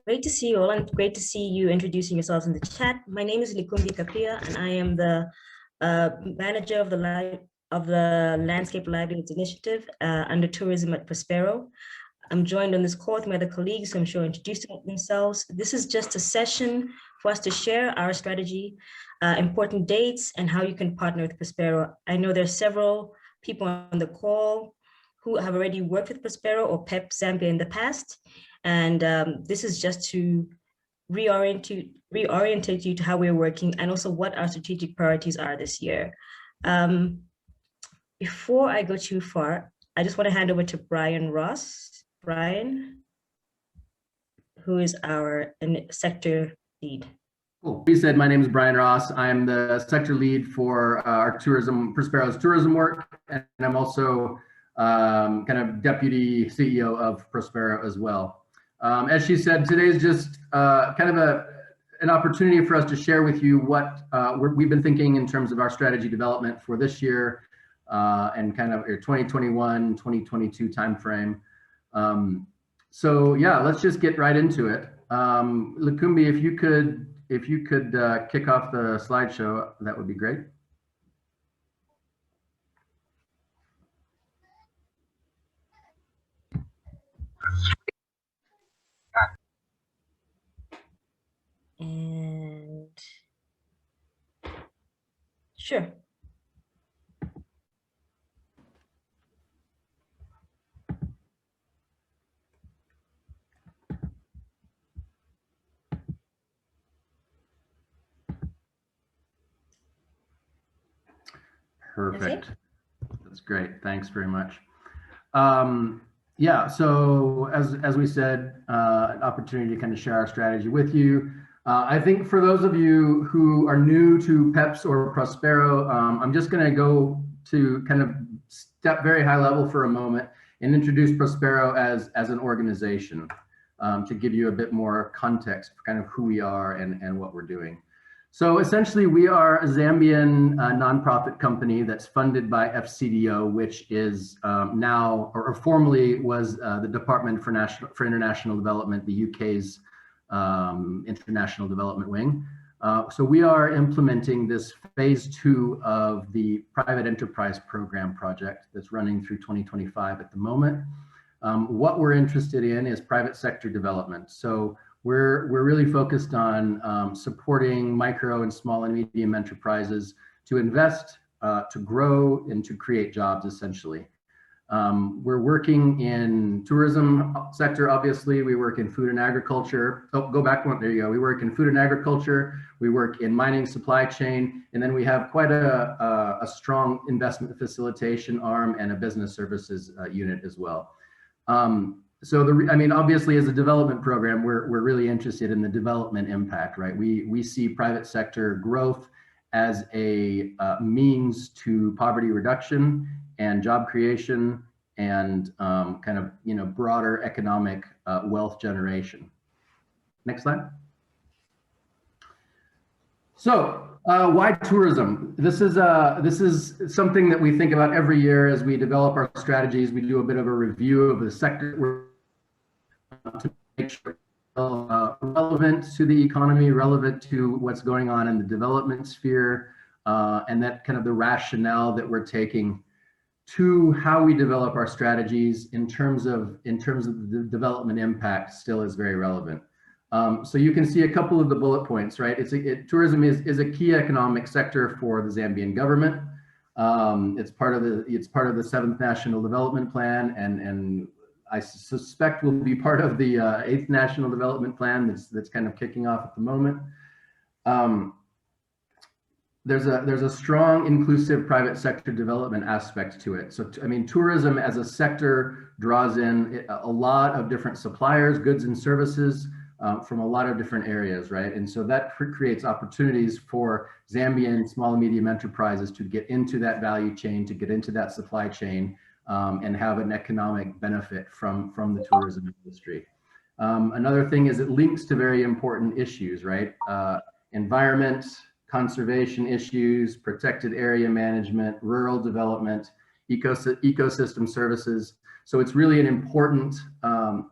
Great to see you all, and great to see you introducing yourselves in the chat. My name is Likumbi Kapia, and I am the manager of the Landscape Livelihoods Initiative under tourism at Prospero. I'm joined on this call with my other colleagues, who I'm sure introduce themselves. This is just a session for us to share our strategy, important dates, and how you can partner with Prospero. I know there's several people on the call who have already worked with Prospero or PEP Zambia in the past. And this is just to reorientate you to how we're working and also what our strategic priorities are this year. Before I go too far, I just want to hand over to Brian Ross. Brian, who is our sector lead. Cool. You said my name is Brian Ross. I'm the sector lead for our Prospero's tourism work, and I'm also kind of deputy CEO of Prospero as well. As she said, today is just kind of an opportunity for us to share with you what we've been thinking in terms of our strategy development for this year and kind of your 2021, 2022 timeframe. So yeah, let's just get right into it. Likumbi, if you could kick off the slideshow, that would be great. And sure. Perfect. That's great. Thanks very much. Yeah, so as we said, an opportunity to kind of share our strategy with you. I think for those of you who are new to PEPS or Prospero, I'm just going to go to kind of step very high level for a moment and introduce Prospero as an organization to give you a bit more context for kind of who we are and what we're doing. So essentially, we are a Zambian nonprofit company that's funded by FCDO, which is now, or formerly was the Department for International Development, the UK's International Development Wing. So we are implementing this phase 2 of the Private Enterprise Program project that's running through 2025 at the moment. What we're interested in is private sector development. So we're really focused on supporting micro and small and medium enterprises to invest, to grow, and to create jobs, essentially. We're working in tourism sector, obviously. We work in food and agriculture. Oh, go back one, there you go. We work in food and agriculture. We work in mining supply chain. And then we have quite a strong investment facilitation arm and a business services unit as well. So I mean, obviously, as a development program, we're really interested in the development impact, right? We see private sector growth as a means to poverty reduction and job creation and kind of, you know, broader economic wealth generation. Next slide. So why tourism? This is something that we think about every year as we develop our strategies. We do a bit of a review of the sector to make sure relevant to the economy, relevant to what's going on in the development sphere, and that kind of the rationale that we're taking to how we develop our strategies in terms of the development impact still is very relevant. So you can see a couple of the bullet points, right? Tourism is a key economic sector for the Zambian government. It's part of the 7th National Development Plan, and I suspect will be part of the 8th National Development Plan that's kind of kicking off at the moment. There's a strong inclusive private sector development aspect to it. So I mean, tourism as a sector draws in a lot of different suppliers, goods and services from a lot of different areas, right? And so that creates opportunities for Zambian small and medium enterprises to get into that value chain, to get into that supply chain, and have an economic benefit from the tourism industry. Another thing is it links to very important issues, right? Environment, conservation issues, protected area management, rural development, ecosystem services. So it's really an important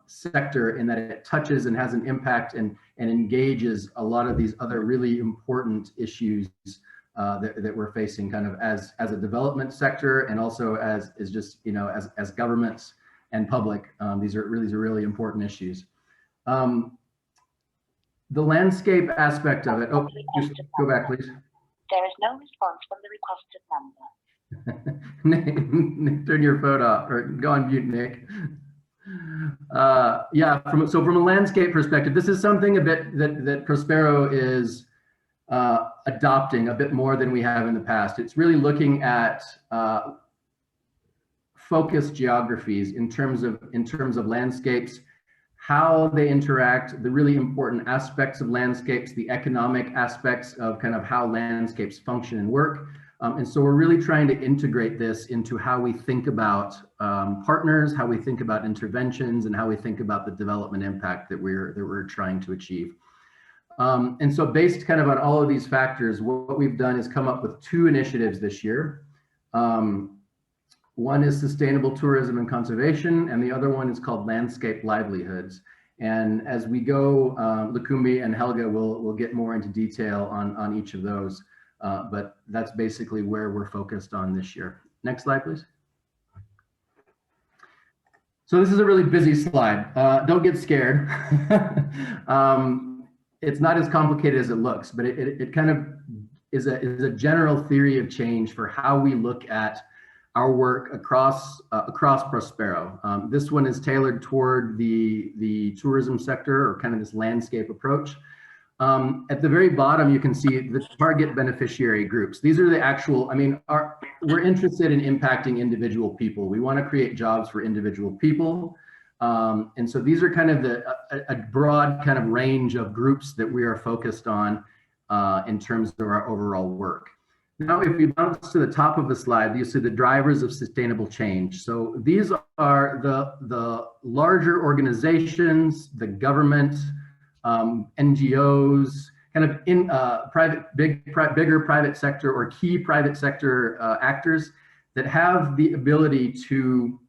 sector in that it touches and has an impact and engages a lot of these other really important issues that we're facing kind of as a development sector, and also as just, you know, as governments and public. These are really important issues. The landscape aspect of it. Oh, just go back, please. There is no response from the requested number. Nick, turn your phone off or go on mute, Nick. Yeah, from a landscape perspective, this is something a bit that Prospero is adopting a bit more than we have in the past. It's really looking at focused geographies in terms of landscapes, how they interact, the really important aspects of landscapes, the economic aspects of kind of how landscapes function and work. And so we're really trying to integrate this into how we think about partners, how we think about interventions, and how we think about the development impact that we're trying to achieve. And so based kind of on all of these factors, what we've done is come up with 2 initiatives this year. One is sustainable tourism and conservation, and the other one is called landscape livelihoods. And as we go, Lukumbi and Helga will get more into detail on each of those. But that's basically where we're focused on this year. Next slide, please. So this is a really busy slide. Don't get scared. It's not as complicated as it looks, but it kind of is a general theory of change for how we look at our work across Prospero. This one is tailored toward the tourism sector, or kind of this landscape approach. At the very bottom, you can see the target beneficiary groups. These are the actual, I mean, we're interested in impacting individual people. We want to create jobs for individual people. And so these are kind of a broad kind of range of groups that we are focused on in terms of our overall work. Now, if we bounce to the top of the slide, you see the drivers of sustainable change. So these are the larger organizations, the government, NGOs, kind of in bigger private sector or key private sector actors that have the ability to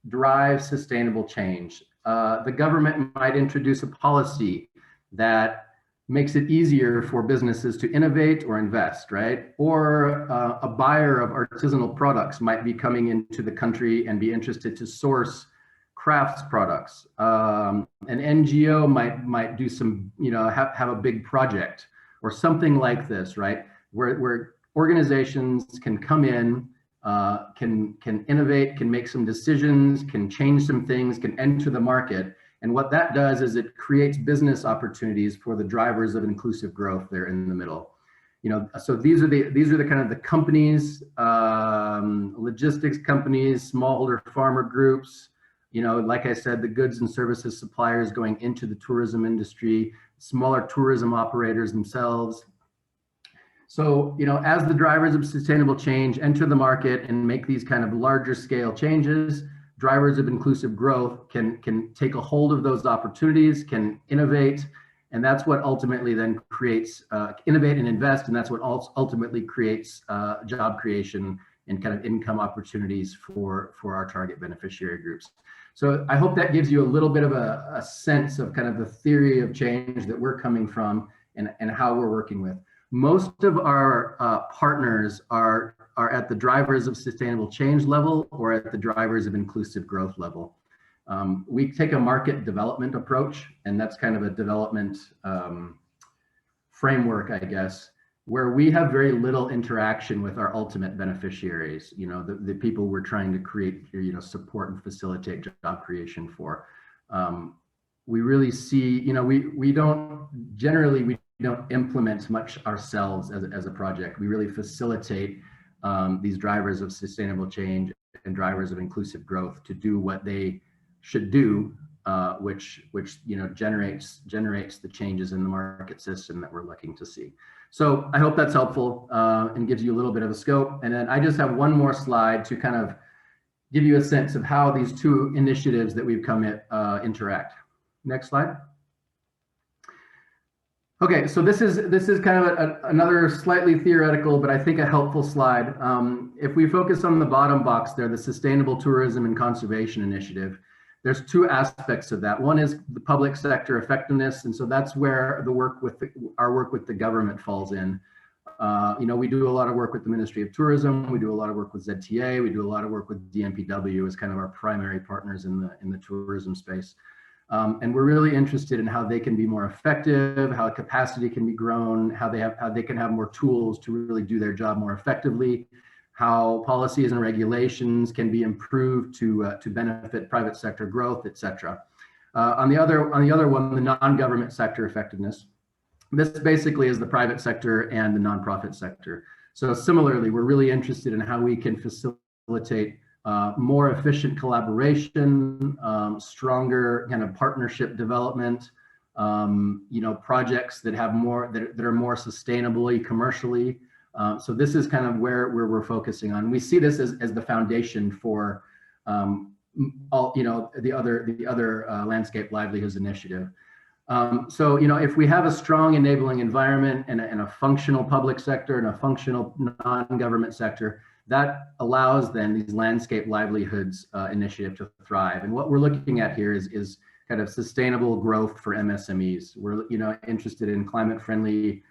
drive sustainable change. The government might introduce a policy that makes it easier for businesses to innovate or invest, right? Or a buyer of artisanal products might be coming into the country and be interested to source crafts products. An NGO might do some, you know, have a big project or something like this, right? Where organizations can come in, can innovate, can make some decisions, can change some things, can enter the market. And what that does is it creates business opportunities for the drivers of inclusive growth there in the middle. You know, so these are the kind of the companies, logistics companies, smallholder farmer groups, you know, like I said, the goods and services suppliers going into the tourism industry, smaller tourism operators themselves. So, you know, as the drivers of sustainable change enter the market and make these kind of larger scale changes, drivers of inclusive growth can take a hold of those opportunities, can innovate, and that's what ultimately then creates, innovate and invest, and that's what ultimately creates job creation and kind of income opportunities for our target beneficiary groups. So I hope that gives you a little bit of a sense of kind of the theory of change that we're coming from and how we're working with. Most of our partners are at the drivers of sustainable change level or at the drivers of inclusive growth level. We take a market development approach, and that's kind of a development framework, I guess, where we have very little interaction with our ultimate beneficiaries, you know, the people we're trying to create, you know, support and facilitate job creation for. We really see, you know, we don't implement much ourselves as a project. We really facilitate these drivers of sustainable change and drivers of inclusive growth to do what they should do, which you know generates the changes in the market system that we're looking to see. So I hope that's helpful and gives you a little bit of a scope. And then I just have one more slide to kind of give you a sense of how these 2 initiatives that we've come at interact. Next slide. Okay, so this is kind of another slightly theoretical, but I think a helpful slide. If we focus on the bottom box there, the Sustainable Tourism and Conservation Initiative, there's two aspects of that. One is the public sector effectiveness, and so that's where the work with our work with the government falls in. We do a lot of work with the Ministry of Tourism. We do a lot of work with ZTA. We do a lot of work with DMPW as kind of our primary partners in the tourism space. And we're really interested in how they can be more effective, how capacity can be grown, how they can have more tools to really do their job more effectively, how policies and regulations can be improved to benefit private sector growth, et cetera. On the other one, the non-government sector effectiveness. This basically is the private sector and the nonprofit sector. So similarly, we're really interested in how we can facilitate more efficient collaboration, stronger kind of partnership development, projects that have more that are more sustainably commercially. So this is kind of where we're focusing on. We see this as the foundation for all the other landscape livelihoods initiative. So if we have a strong enabling environment and a functional public sector and a functional non-government sector, that allows then these landscape livelihoods initiative to thrive. And what we're looking at here is kind of sustainable growth for MSMEs. We're interested in climate-friendly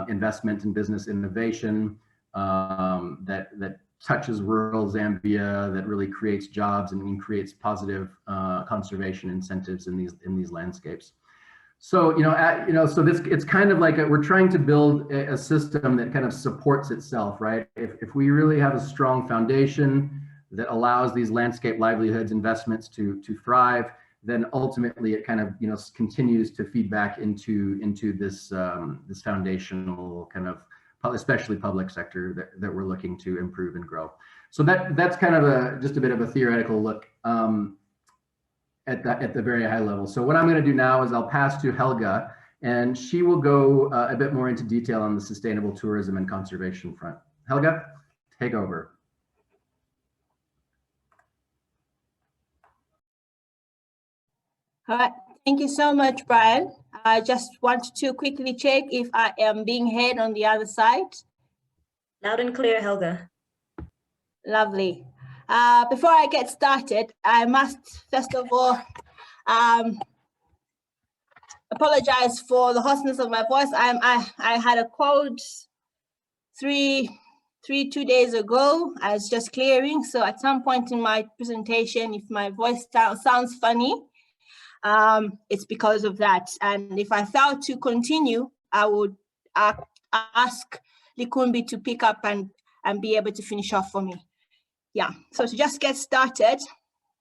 investment and business innovation that touches rural Zambia, that really creates jobs and creates positive conservation incentives in these landscapes. So so it's kind of like we're trying to build a system that kind of supports itself, right? If we really have a strong foundation that allows these landscape livelihoods investments to thrive, then ultimately it kind of continues to feed back into this this foundational kind of especially public sector that we're looking to improve and grow. So that's kind of just a bit of a theoretical look at the very high level. So what I'm going to do now is I'll pass to Helga, and she will go a bit more into detail on the sustainable tourism and conservation front. Helga, take over. All right, thank you so much, Brian. I just want to quickly check if I am being heard on the other side. Loud and clear, Helga. Lovely. Before I get started, I must first of all apologize for the hoarseness of my voice. I had a cold 2 days ago. I was just clearing, so at some point in my presentation, if my voice sounds funny, it's because of that. And if I fail to continue, I would ask Likumbi to pick up and be able to finish off for me. Yeah, so to just get started,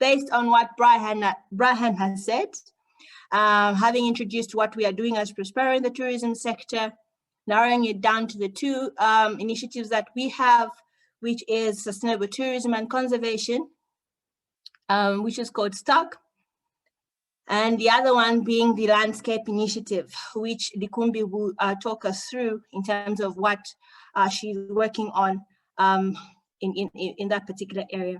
based on what Brian has said, having introduced what we are doing as Prospero in the tourism sector, narrowing it down to the two initiatives that we have, which is sustainable tourism and conservation, which is called STAC, and the other one being the landscape initiative, which Likumbi will talk us through in terms of what she's working on in that particular area.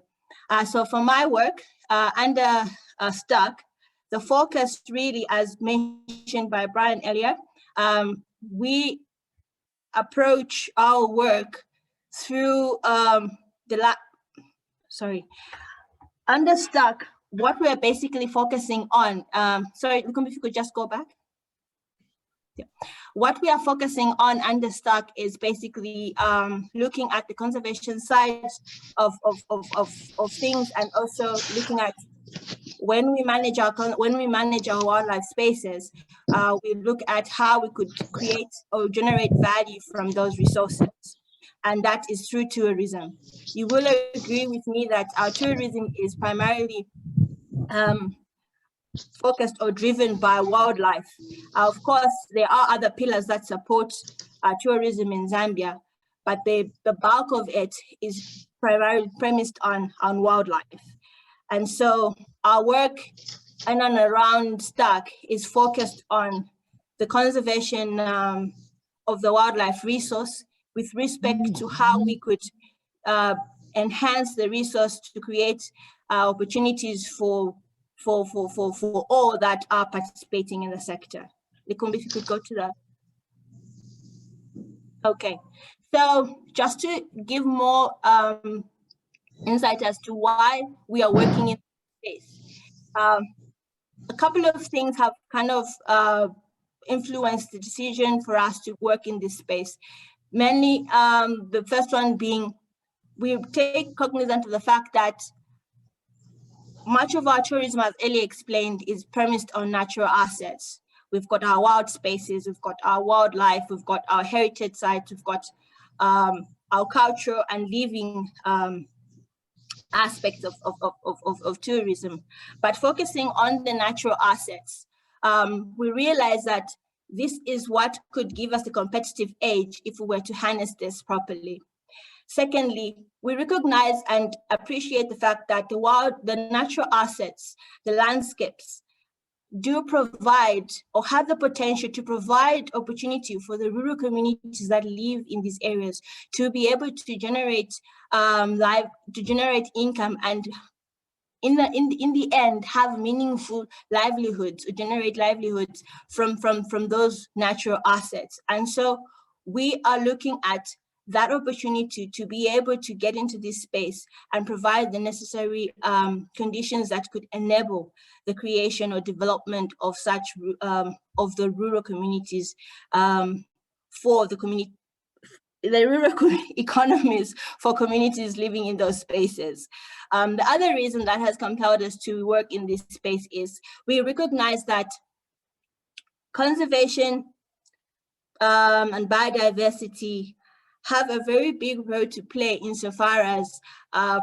So for my work under STAC, the focus really, as mentioned by Brian earlier, we approach our work through under STAC, what we're basically focusing on, sorry, if you could just go back. Yeah. What we are focusing on under STAC is basically looking at the conservation side of things, and also looking at when we manage our wildlife spaces, we look at how we could create or generate value from those resources, and that is through tourism. You will agree with me that our tourism is primarily focused or driven by wildlife. Of course, there are other pillars that support tourism in Zambia, but the bulk of it is primarily premised on wildlife. And so our work in and around STAC is focused on the conservation of the wildlife resource with respect to how we could enhance the resource to create opportunities for all that are participating in the sector. Likumbi, if you could go to Okay, so just to give more insight as to why we are working in this space, a couple of things have kind of influenced the decision for us to work in this space. Mainly, the first one being, we take cognizance of the fact that much of our tourism, as Ellie explained, is premised on natural assets. We've got our wild spaces, we've got our wildlife, we've got our heritage sites, we've got our cultural and living aspects of tourism. But focusing on the natural assets, we realize that this is what could give us a competitive edge if we were to harness this properly. Secondly, we recognize and appreciate the fact that the natural assets, the landscapes, do provide or have the potential to provide opportunity for the rural communities that live in these areas to be able to generate income, and in the end have meaningful livelihoods, or generate livelihoods from those natural assets. And so we are looking at that opportunity to be able to get into this space and provide the necessary conditions that could enable the creation or development of such of the rural communities for the community, the rural economies for communities living in those spaces. The other reason that has compelled us to work in this space is we recognize that conservation and biodiversity have a very big role to play insofar as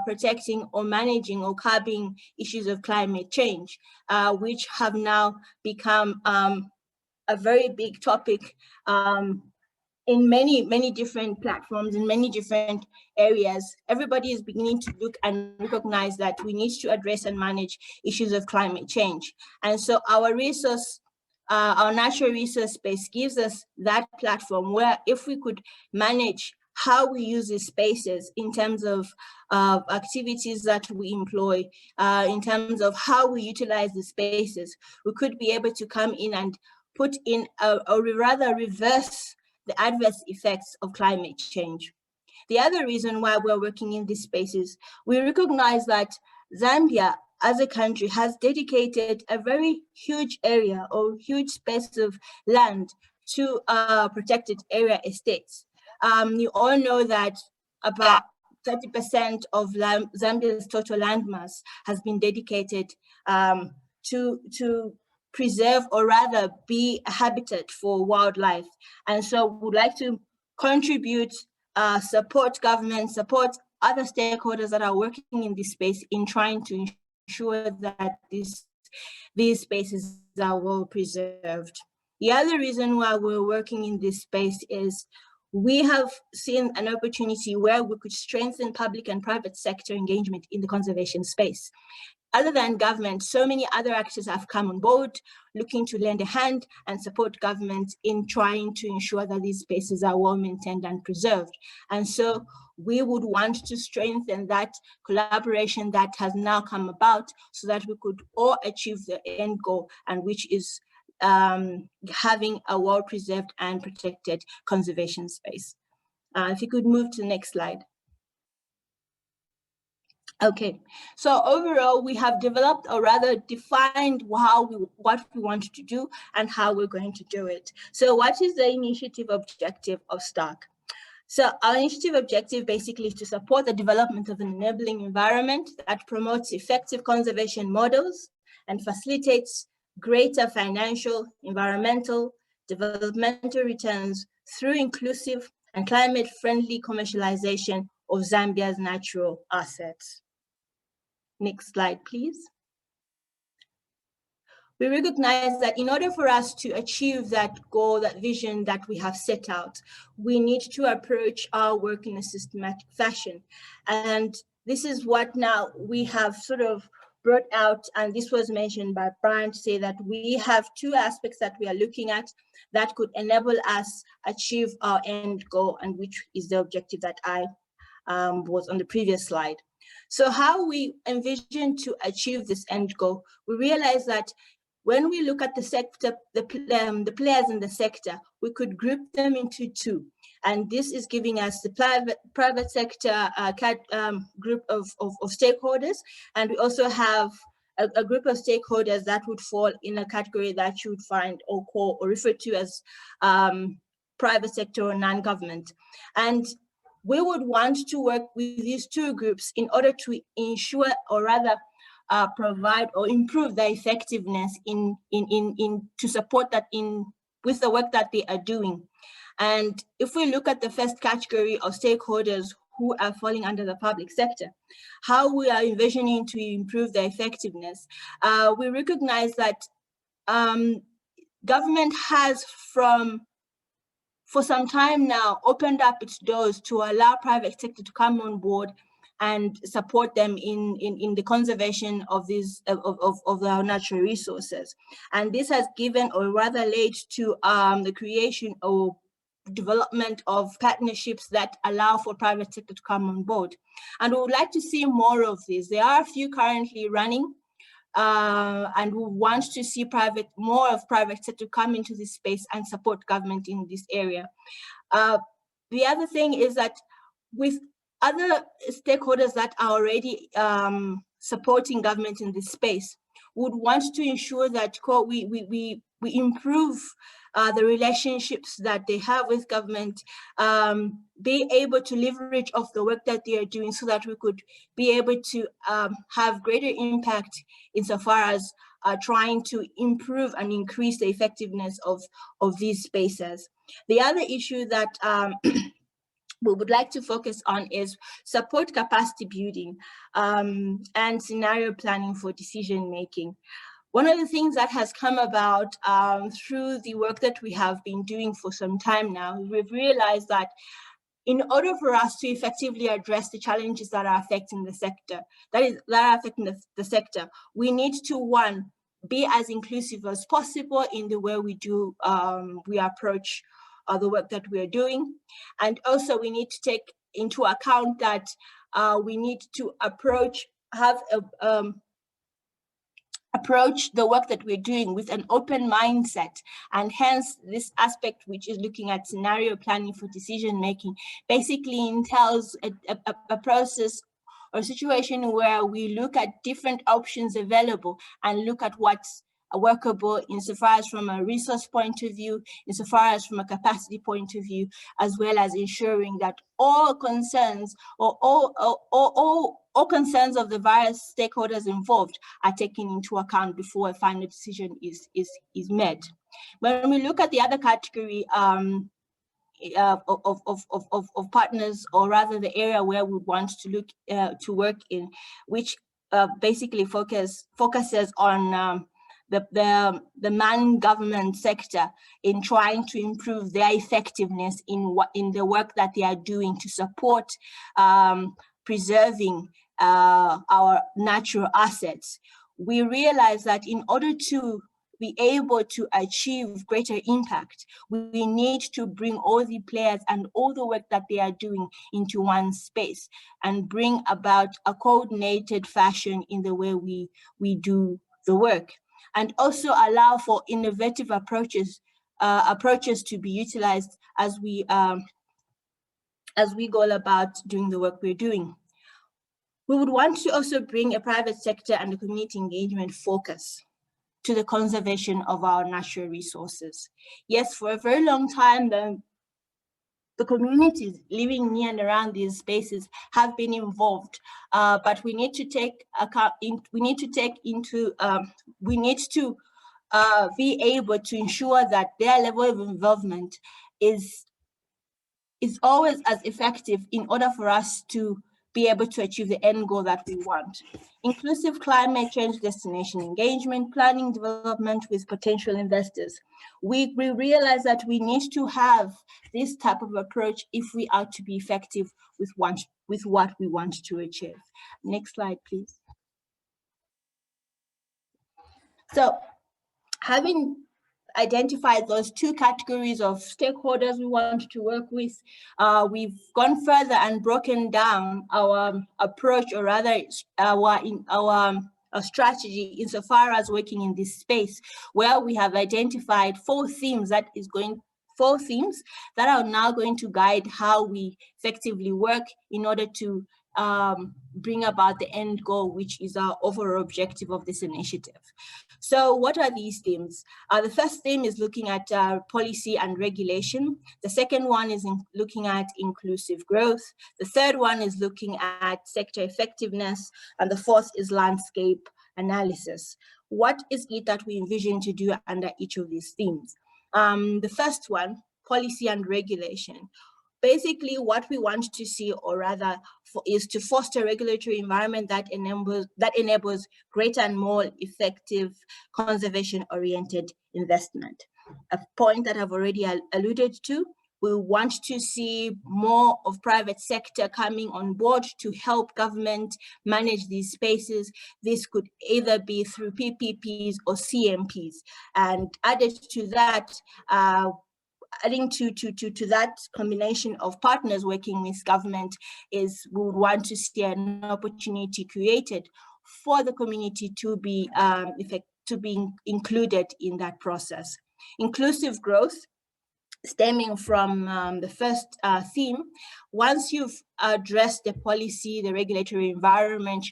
protecting or managing or curbing issues of climate change, which have now become a very big topic in many different platforms, in many different areas. Everybody is beginning to look and recognize that we need to address and manage issues of climate change. And so our natural resource space gives us that platform where, if we could manage how we use these spaces in terms of activities that we employ, in terms of how we utilize the spaces, we could be able to come in and put in or rather reverse the adverse effects of climate change. The other reason why we're working in these spaces, we recognize that Zambia as a country has dedicated a very huge area or huge space of land to protected area estates. You all know that about 30% of Zambia's total landmass has been dedicated to preserve, or rather be a habitat for wildlife. And so we'd like to contribute, support government, support other stakeholders that are working in this space in trying to ensure that these spaces are well preserved. The other reason why we're working in this space is we have seen an opportunity where we could strengthen public and private sector engagement in the conservation space. Other than government, so many other actors have come on board looking to lend a hand and support government in trying to ensure that these spaces are well maintained and preserved. And so we would want to strengthen that collaboration that has now come about so that we could all achieve the end goal, and which is having a well-preserved and protected conservation space. If you could move to the next slide. Okay, so overall, we have developed, or rather defined what we want to do and how we're going to do it. So what is the initiative objective of STAC? So our initiative objective basically is to support the development of an enabling environment that promotes effective conservation models and facilitates greater financial, environmental, developmental returns through inclusive and climate-friendly commercialization of Zambia's natural assets. Next slide, please. We recognize that in order for us to achieve that goal, that vision that we have set out, we need to approach our work in a systematic fashion. And this is what now we have sort of brought out, and this was mentioned by Brian, to say that we have two aspects that we are looking at that could enable us achieve our end goal, and which is the objective that I was on the previous slide. So how we envision to achieve this end goal, we realize that when we look at the sector, the players in the sector, we could group them into two. And this is giving us the private sector group of stakeholders. And we also have a group of stakeholders that would fall in a category that you would find or call or refer to as private sector or non-government. And we would want to work with these two groups in order to ensure, or rather provide or improve the effectiveness to support that with the work that they are doing. And if we look at the first category of stakeholders who are falling under the public sector, how we are envisioning to improve the effectiveness, we recognize that government has for some time now opened up its doors to allow private sector to come on board and support them in the conservation of these of our natural resources. And this has given, or rather led to the creation or development of partnerships that allow for private sector to come on board. And we would like to see more of this. There are a few currently running, and we want to see more of private sector come into this space and support government in this area. The other thing is that with other stakeholders that are already supporting government in this space, would want to ensure that we improve the relationships that they have with government, be able to leverage off the work that they are doing so that we could be able to have greater impact insofar as trying to improve and increase the effectiveness of these spaces. The other issue that we would like to focus on is support capacity building and scenario planning for decision making. One of the things that has come about through the work that we have been doing for some time now, we've realized that in order for us to effectively address the challenges that are affecting the sector, the sector, we need to, one, be as inclusive as possible in the way we approach the work that we are doing. And also we need to take into account that we need to approach the work that we're doing with an open mindset, and hence this aspect, which is looking at scenario planning for decision making, basically entails a process or a situation where we look at different options available and look at what's workable insofar as from a resource point of view, insofar as from a capacity point of view, as well as ensuring that all concerns or all concerns of the various stakeholders involved are taken into account before a final decision is made. When we look at the other category of partners, or rather the area where we want to look to work in, which basically focuses on the non-government sector in trying to improve their effectiveness in the work that they are doing to support preserving our natural assets. We realize that in order to be able to achieve greater impact, we need to bring all the players and all the work that they are doing into one space and bring about a coordinated fashion in the way we do the work, and also allow for innovative approaches to be utilized as we go about doing the work we're doing. We would want to also bring a private sector and a community engagement focus to the conservation of our natural resources. Yes, for a very long time, the communities living near and around these spaces have been involved, but we need to be able to ensure that their level of involvement is always as effective in order for us to be able to achieve the end goal that we want. Inclusive climate change destination engagement, planning development with potential investors. We realize that we need to have this type of approach if we are to be effective with what we want to achieve. Next slide, please. So, having identified those two categories of stakeholders we want to work with, we've gone further and broken down our approach, or rather our strategy insofar as working in this space, where we have identified 4 themes that is going 4 themes that are now going to guide how we effectively work in order to bring about the end goal, which is our overall objective of this initiative. So what are these themes? The first theme is looking at policy and regulation. The second one is looking at inclusive growth. The third one is looking at sector effectiveness. And the fourth is landscape analysis. What is it that we envision to do under each of these themes? The first one, policy and regulation. Basically, what we want to see, or rather, is to foster a regulatory environment that enables greater and more effective conservation-oriented investment. A point that I've already alluded to. We want to see more of private sector coming on board to help government manage these spaces. This could either be through PPPs or CMPs. And added to that, adding to that combination of partners working with government is we would want to see an opportunity created for the community to be included in that process. Inclusive growth, stemming from the first theme, once you've addressed the policy, the regulatory environment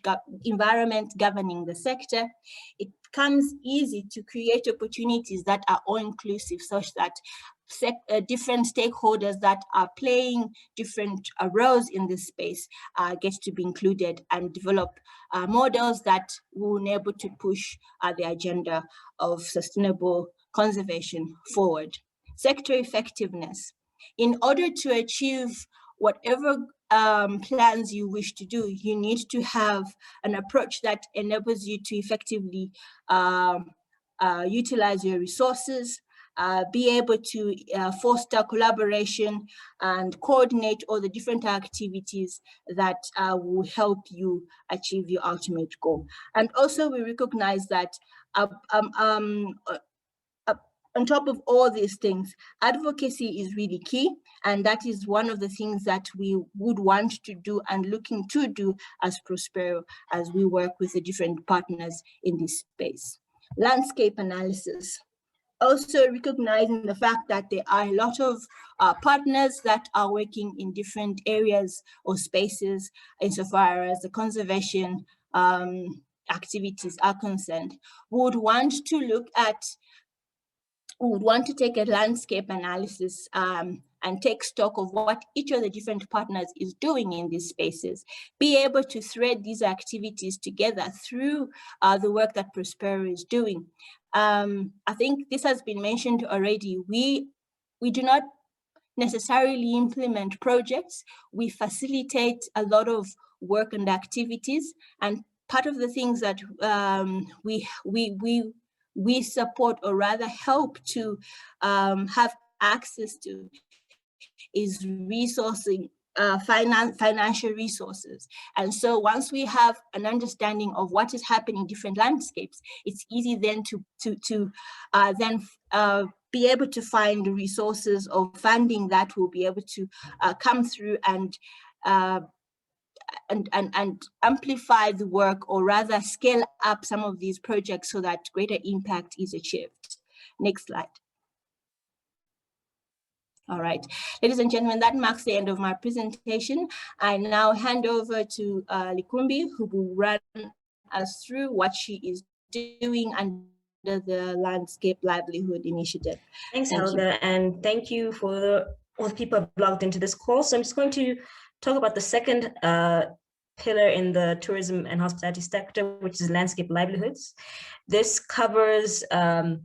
governing the sector, it becomes easy to create opportunities that are all inclusive, such that different stakeholders that are playing different roles in this space get to be included and develop models that will enable to push the agenda of sustainable conservation forward. Sector effectiveness. In order to achieve whatever plans you wish to do, you need to have an approach that enables you to effectively utilize your resources, be able to foster collaboration and coordinate all the different activities that will help you achieve your ultimate goal. And also we recognize that on top of all these things, advocacy is really key, and that is one of the things that we would want to do and looking to do as Prospero as we work with the different partners in this space. Landscape analysis. Also recognizing the fact that there are a lot of partners that are working in different areas or spaces insofar as the conservation activities are concerned. We would want to take a landscape analysis and take stock of what each of the different partners is doing in these spaces, be able to thread these activities together through the work that Prospero is doing. I think this has been mentioned already. We do not necessarily implement projects. We facilitate a lot of work and activities, and part of the things that we support, or rather help to have access to, is resourcing, financial resources. And so once we have an understanding of what is happening in different landscapes, it's easy then to be able to find resources or funding that will be able to come through and amplify the work, or rather scale up some of these projects so that greater impact is achieved. Next slide. All right, ladies and gentlemen, that marks the end of my presentation. I now hand over to Likumbi, who will run us through what she is doing under the Landscape Livelihood Initiative. Thanks, Helga, and thank you for all the people who have logged into this call. So I'm just going to talk about the second pillar in the tourism and hospitality sector, which is landscape livelihoods. This covers any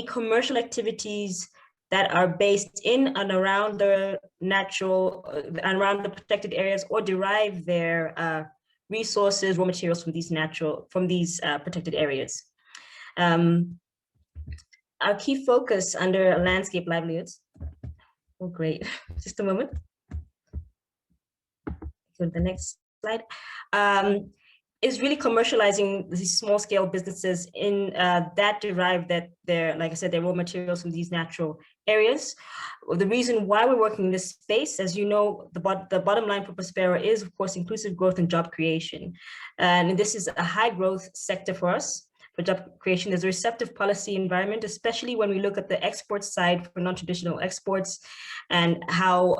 commercial activities that are based in and around the natural, around the protected areas, or derive their resources, raw materials from these protected areas. Our key focus under landscape livelihoods. Oh, great! Just a moment. Go to the next slide. Is really commercializing these small-scale businesses in that derive their, like I said, their raw materials from these natural areas. The reason why we're working in this space, as you know, the bottom line for Prospero is, of course, inclusive growth and job creation. And this is a high growth sector for us. for job creation. There's a receptive policy environment, especially when we look at the export side for non-traditional exports and how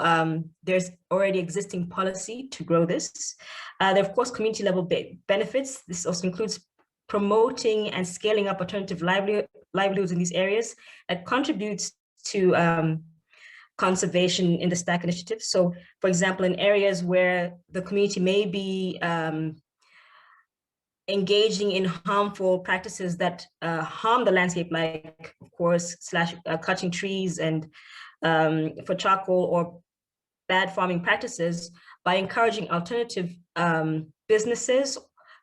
there's already existing policy to grow this. There are, of course, community level benefits. This also includes promoting and scaling up alternative livelihoods in these areas that contributes to conservation in the STAC initiative. So, for example, in areas where the community may be engaging in harmful practices that harm the landscape, like, of course, cutting trees and for charcoal, or bad farming practices, by encouraging alternative businesses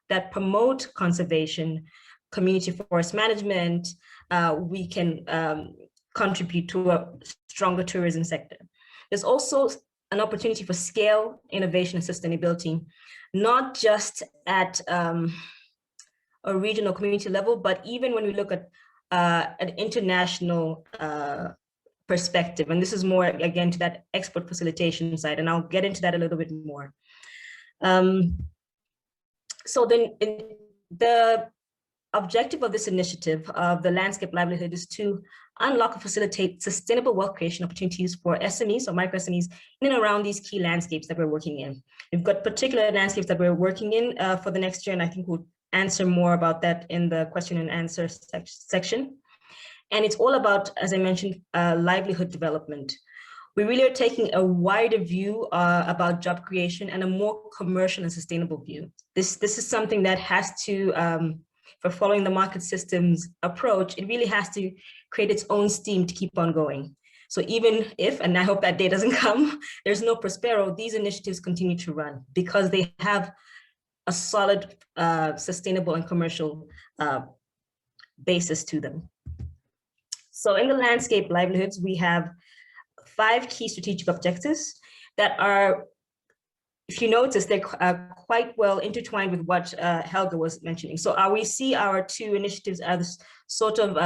that promote conservation, community forest management, we can contribute to a stronger tourism sector. There's also an opportunity for scale, innovation, and sustainability, not just at a regional community level, but even when we look at an international perspective. And this is more, again, to that export facilitation side, and I'll get into that a little bit more. So then the objective of this initiative of the landscape livelihood is to unlock and facilitate sustainable wealth creation opportunities for SMEs or micro SMEs in and around these key landscapes that we're working in. We've got particular landscapes that we're working in for the next year, and I think we'll answer more about that in the question and answer section. And it's all about, as I mentioned, livelihood development. We really are taking a wider view about job creation and a more commercial and sustainable view. This is something that has to, for following the market systems approach, it really has to create its own steam to keep on going. So even if, and I hope that day doesn't come, there's no Prospero, these initiatives continue to run because they have a solid, sustainable and commercial basis to them. So in the landscape livelihoods, we have 5 key strategic objectives that are, if you notice, they're quite well intertwined with what Helga was mentioning. So we see our 2 initiatives as sort of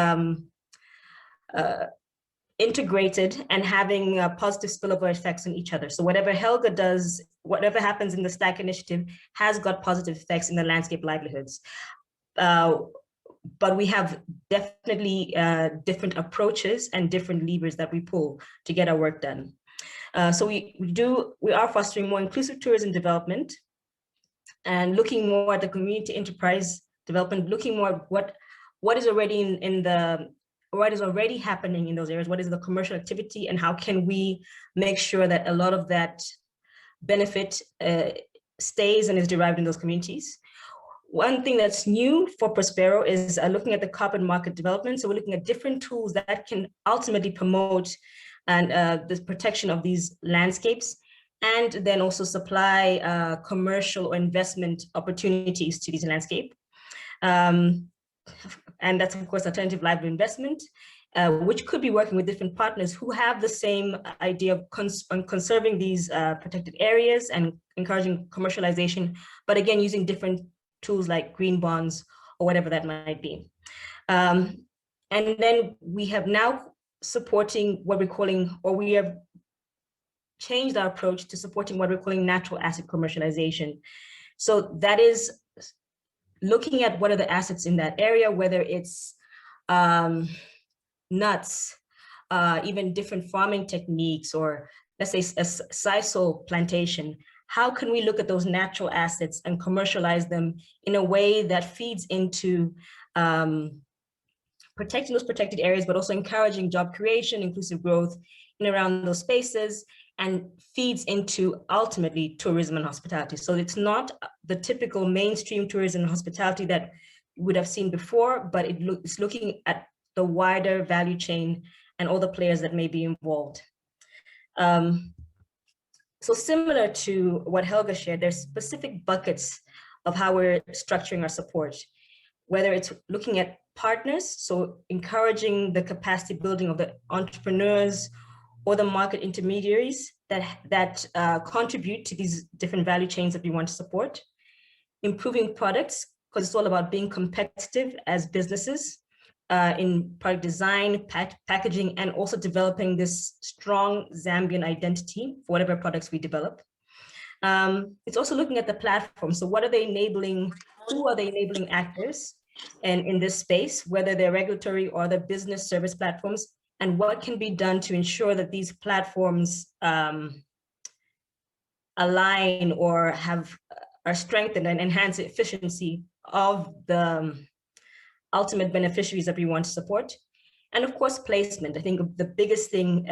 integrated and having positive spillover effects on each other. So whatever Helga does, whatever happens in the STAC initiative has got positive effects in the landscape livelihoods. But we have definitely different approaches and different levers that we pull to get our work done. So we are fostering more inclusive tourism development and looking more at the community enterprise development, looking more at what is already what is already happening in those areas, what is the commercial activity, and how can we make sure that a lot of that benefit stays and is derived in those communities. One thing that's new for Prospero is looking at the carbon market development. So we're looking at different tools that can ultimately promote and the protection of these landscapes, and then also supply commercial or investment opportunities to these landscapes. And that's, of course, alternative livelihood investment, which could be working with different partners who have the same idea of conserving these protected areas and encouraging commercialization, but again, using different tools like green bonds or whatever that might be. And then we have now supporting what we're calling, or we have changed our approach to supporting what we're calling natural asset commercialization. So that is looking at what are the assets in that area, whether it's nuts, even different farming techniques, or let's say a sisal plantation. How can we look at those natural assets and commercialize them in a way that feeds into protecting those protected areas, but also encouraging job creation, inclusive growth in around those spaces, and feeds into ultimately tourism and hospitality. So it's not the typical mainstream tourism and hospitality that you would have seen before, but it's looking at the wider value chain and all the players that may be involved. So similar to what Helga shared, there's specific buckets of how we're structuring our support, whether it's looking at partners, so encouraging the capacity building of the entrepreneurs or the market intermediaries that contribute to these different value chains that we want to support. Improving products, because it's all about being competitive as businesses in product design, packaging, and also developing this strong Zambian identity for whatever products we develop. It's also looking at the platform. So what are they enabling? Who are they enabling actors? and in this space, whether they're regulatory or the business service platforms, and what can be done to ensure that these platforms align or are strengthened and enhance the efficiency of the ultimate beneficiaries that we want to support. And of course, placement. I think the biggest thing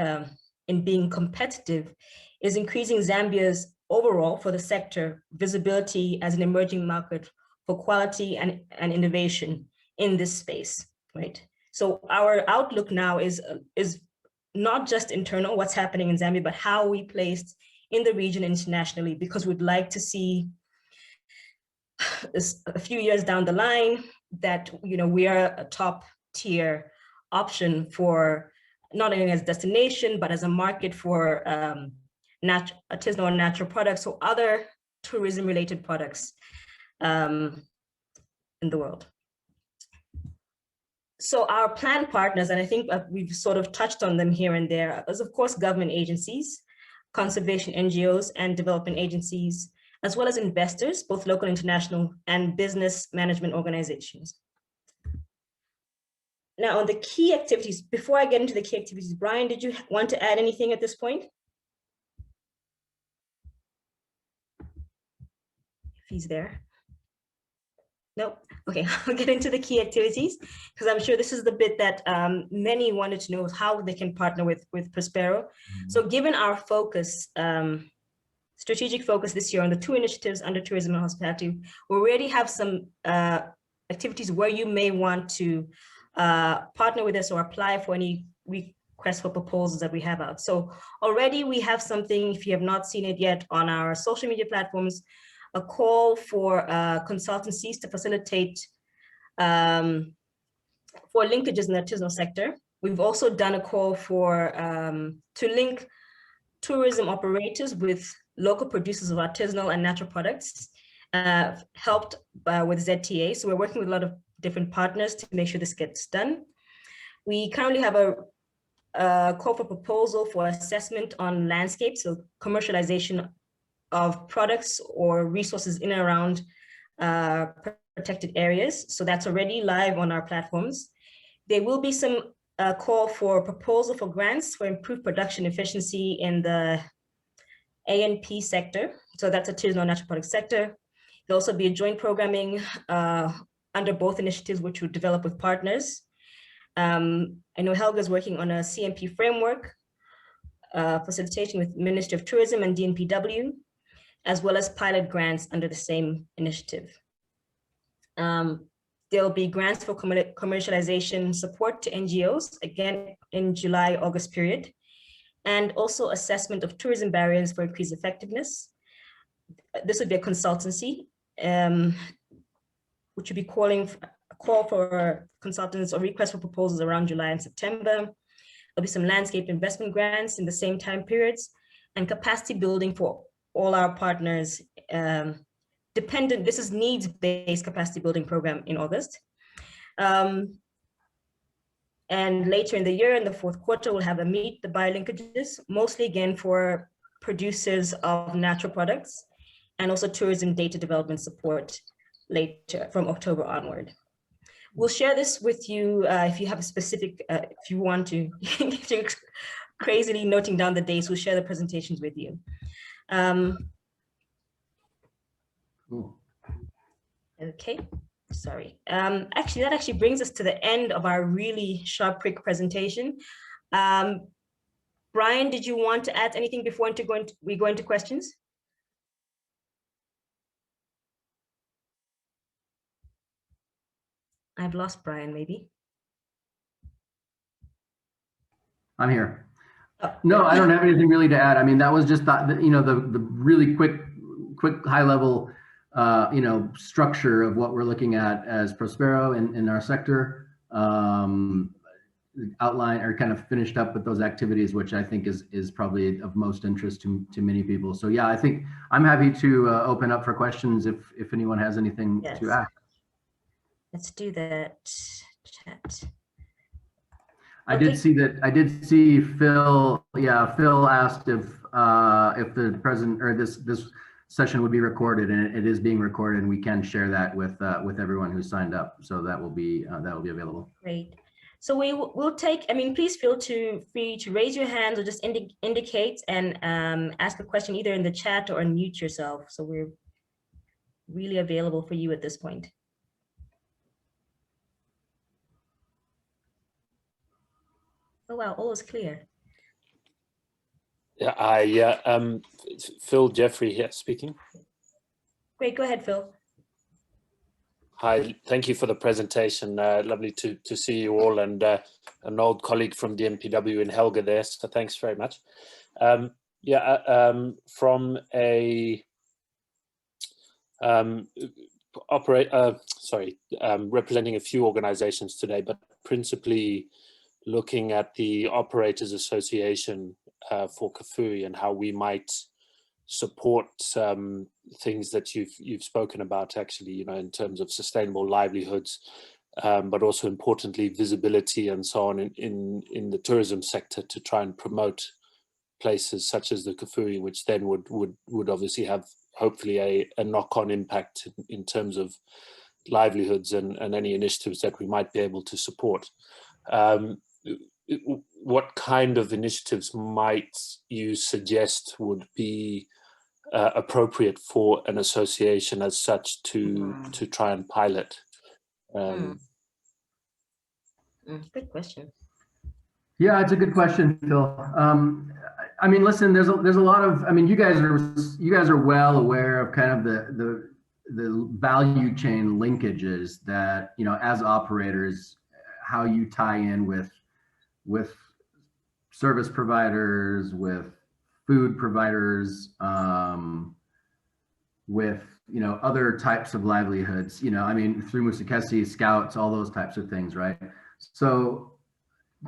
in being competitive is increasing Zambia's overall, for the sector, visibility as an emerging market for quality and innovation in this space, right? So our outlook now is not just internal, what's happening in Zambia, but how we placed in the region internationally, because we'd like to see a few years down the line that we are a top tier option for not only as destination, but as a market for artisanal and natural products or other tourism related products in the world. So our plan partners, and I think we've sort of touched on them here and there, is of course government agencies, conservation NGOs and development agencies, as well as investors, both local, international, and business management organizations. Now on the key activities, before I get into the key activities, Brian, did you want to add anything at this point? If he's there. Nope. Okay, I'll get into the key activities, because I'm sure this is the bit that many wanted to know, how they can partner with Prospero. So given our focus, strategic focus this year on the 2 initiatives under tourism and hospitality, we already have some activities where you may want to partner with us or apply for any requests for proposals that we have out. So already we have something, if you have not seen it yet, on our social media platforms, a call for consultancies to facilitate for linkages in the artisanal sector. We've also done a call for to link tourism operators with local producers of artisanal and natural products, helped with ZTA. So we're working with a lot of different partners to make sure this gets done. We currently have a call for proposal for assessment on landscape, so commercialization of products or resources in and around protected areas. So that's already live on our platforms. There will be some call for proposal for grants for improved production efficiency in the ANP sector. So that's artisanal natural product sector. There'll also be a joint programming under both initiatives, which we'll develop with partners. I know Helga's working on a CMP framework, facilitation with Ministry of Tourism and DNPW, as well as pilot grants under the same initiative. There'll be grants for commercialization support to NGOs, again, in July-August period, and also assessment of tourism barriers for increased effectiveness. This would be a consultancy, which would be call for consultants or requests for proposals around July and September. There'll be some landscape investment grants in the same time periods, and capacity building for all our partners, this is needs-based capacity building program in August. And later in the year, in the fourth quarter, we'll have a meet the biolinkages, mostly again for producers of natural products, and also tourism data development support later from October onward. We'll share this with you if you have a specific, if you want to, if you're crazily noting down the dates, we'll share the presentations with you. Cool. Okay, sorry. Actually, that actually brings us to the end of our really sharp, quick presentation. Brian, did you want to add anything before we go into questions? I've lost Brian, maybe. I'm here. Oh. No, I don't have anything really to add. I mean, that was just the really quick high level structure of what we're looking at as Prospero in our sector. Outline or kind of finished up with those activities, which I think is probably of most interest to many people. So yeah, I think I'm happy to open up for questions if anyone has anything to ask. Let's do that chat. I did see Phil. Yeah, Phil asked if the president or this session would be recorded, and it is being recorded, and we can share that with everyone who signed up. So that will be available. Great. So we'll take, I mean, please feel free to raise your hands or just indicate and ask a question either in the chat or unmute yourself. So we're really available for you at this point. Oh, wow, all is clear. Yeah, Phil Jeffrey here speaking. Great, go ahead, Phil. Hi, thank you for the presentation. Lovely to see you all, and an old colleague from the MPW in Helga there, so thanks very much. From a representing a few organizations today, but principally looking at the Operators Association for Kafui and how we might support things that you've spoken about, actually, you know, in terms of sustainable livelihoods, but also importantly visibility and so on in the tourism sector to try and promote places such as the Kafui, which then would obviously have hopefully a knock-on impact in terms of livelihoods and any initiatives that we might be able to support. What kind of initiatives might you suggest would be appropriate for an association as such to try and pilot? Good question. Yeah, it's a good question, Phil. I mean, listen, there's a lot of, I mean, you guys are well aware of kind of the value chain linkages that, you know, as operators, how you tie in with service providers, with food providers, with, you know, other types of livelihoods, you know, I mean, through Musikesi, scouts, all those types of things, right? So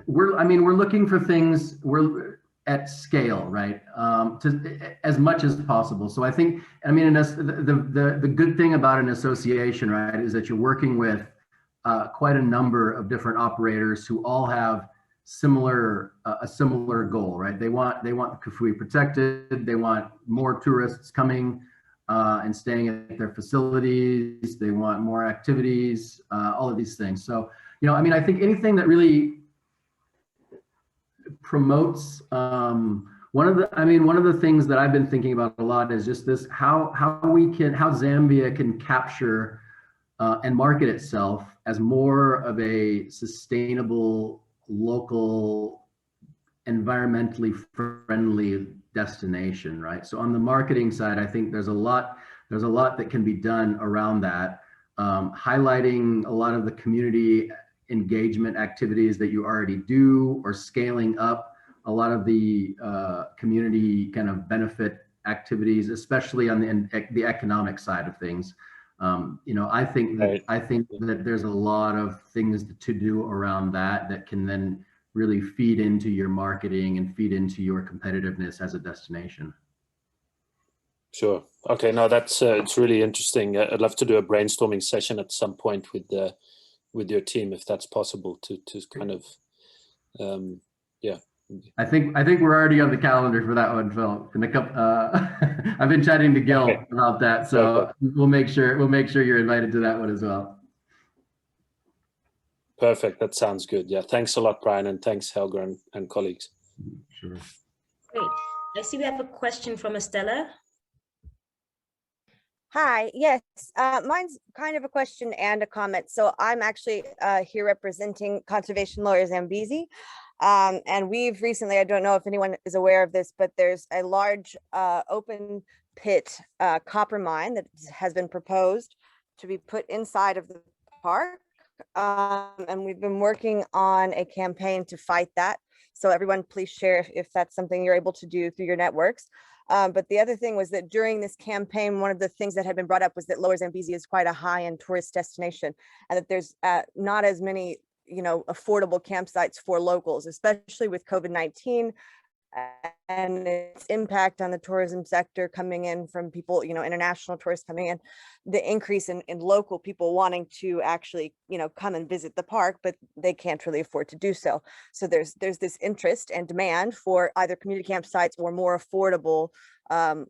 we're looking for things, we're at scale, right? To as much as possible. So I think, I mean, the good thing about an association, right, is that you're working with quite a number of different operators who all have a similar goal, right? They want the Kafui protected. They want more tourists coming and staying at their facilities. They want more activities, all of these things. So, you know, I mean, I think anything that really promotes one of the things that I've been thinking about a lot is just this, how Zambia can capture and market itself as more of a sustainable, local, environmentally friendly destination, right? So on the marketing side, I think there's a lot that can be done around that, highlighting a lot of the community engagement activities that you already do, or scaling up a lot of the community kind of benefit activities, especially on the economic side of things. You know, I think that there's a lot of things to do around that can then really feed into your marketing and feed into your competitiveness as a destination. Sure. Okay. No, that's it's really interesting. I'd love to do a brainstorming session at some point with your team, if that's possible, to kind of yeah. I think we're already on the calendar for that one, Phil. In a couple, I've been chatting to Gil about that, so we'll make sure you're invited to that one as well. Perfect. That sounds good. Yeah. Thanks a lot, Brian, and thanks, Helga and colleagues. Sure. Great. I see we have a question from Estella. Hi, yes, mine's kind of a question and a comment. So I'm actually here representing Conservation Lawyers Zambezi. And we've recently, I don't know if anyone is aware of this, but there's a large open pit copper mine that has been proposed to be put inside of the park. And we've been working on a campaign to fight that. So everyone, please share if that's something you're able to do through your networks. But the other thing was that during this campaign, one of the things that had been brought up was that Lower Zambezi is quite a high-end tourist destination, and that there's not as many, you know, affordable campsites for locals, especially with COVID-19. and its impact on the tourism sector coming in from people, international tourists coming in, the increase in local people wanting to actually, come and visit the park, but they can't really afford to do so. So there's this interest and demand for either community campsites or more affordable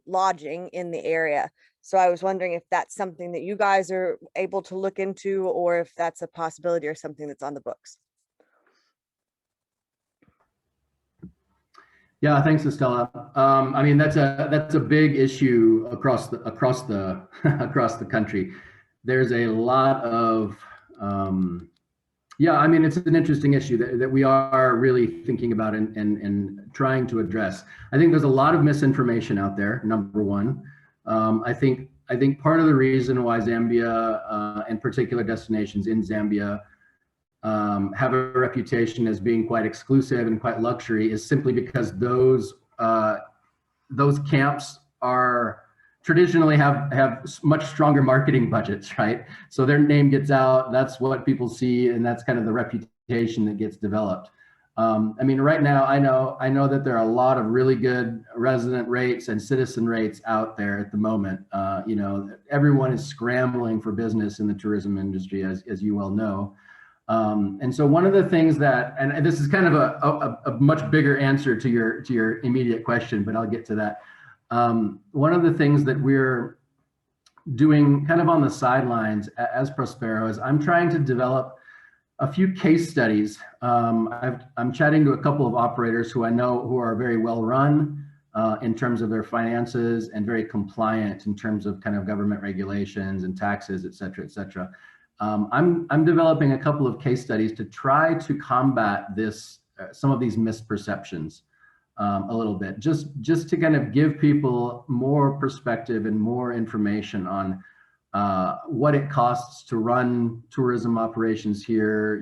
lodging in the area. So I was wondering if that's something that you guys are able to look into, or if that's a possibility or something that's on the books. Yeah, thanks, Estella. I mean, that's a big issue across the across the country. There's a lot of yeah, I mean, it's an interesting issue that we are really thinking about and trying to address. I think there's a lot of misinformation out there, number one. I think part of the reason why Zambia and particular destinations in Zambia have a reputation as being quite exclusive and quite luxury is simply because those camps are traditionally have much stronger marketing budgets, right? So their name gets out, that's what people see, and that's kind of the reputation that gets developed. I mean, right now, I know that there are a lot of really good resident rates and citizen rates out there at the moment. Everyone is scrambling for business in the tourism industry, as you well know. And so one of the things that, and this is kind of a much bigger answer to your immediate question, but I'll get to that. One of the things that we're doing kind of on the sidelines as Prospero is I'm trying to develop a few case studies. I'm chatting to a couple of operators who I know who are very well run in terms of their finances and very compliant in terms of kind of government regulations and taxes, et cetera, et cetera. I'm developing a couple of case studies to try to combat this, some of these misperceptions a little bit, just to kind of give people more perspective and more information on what it costs to run tourism operations here.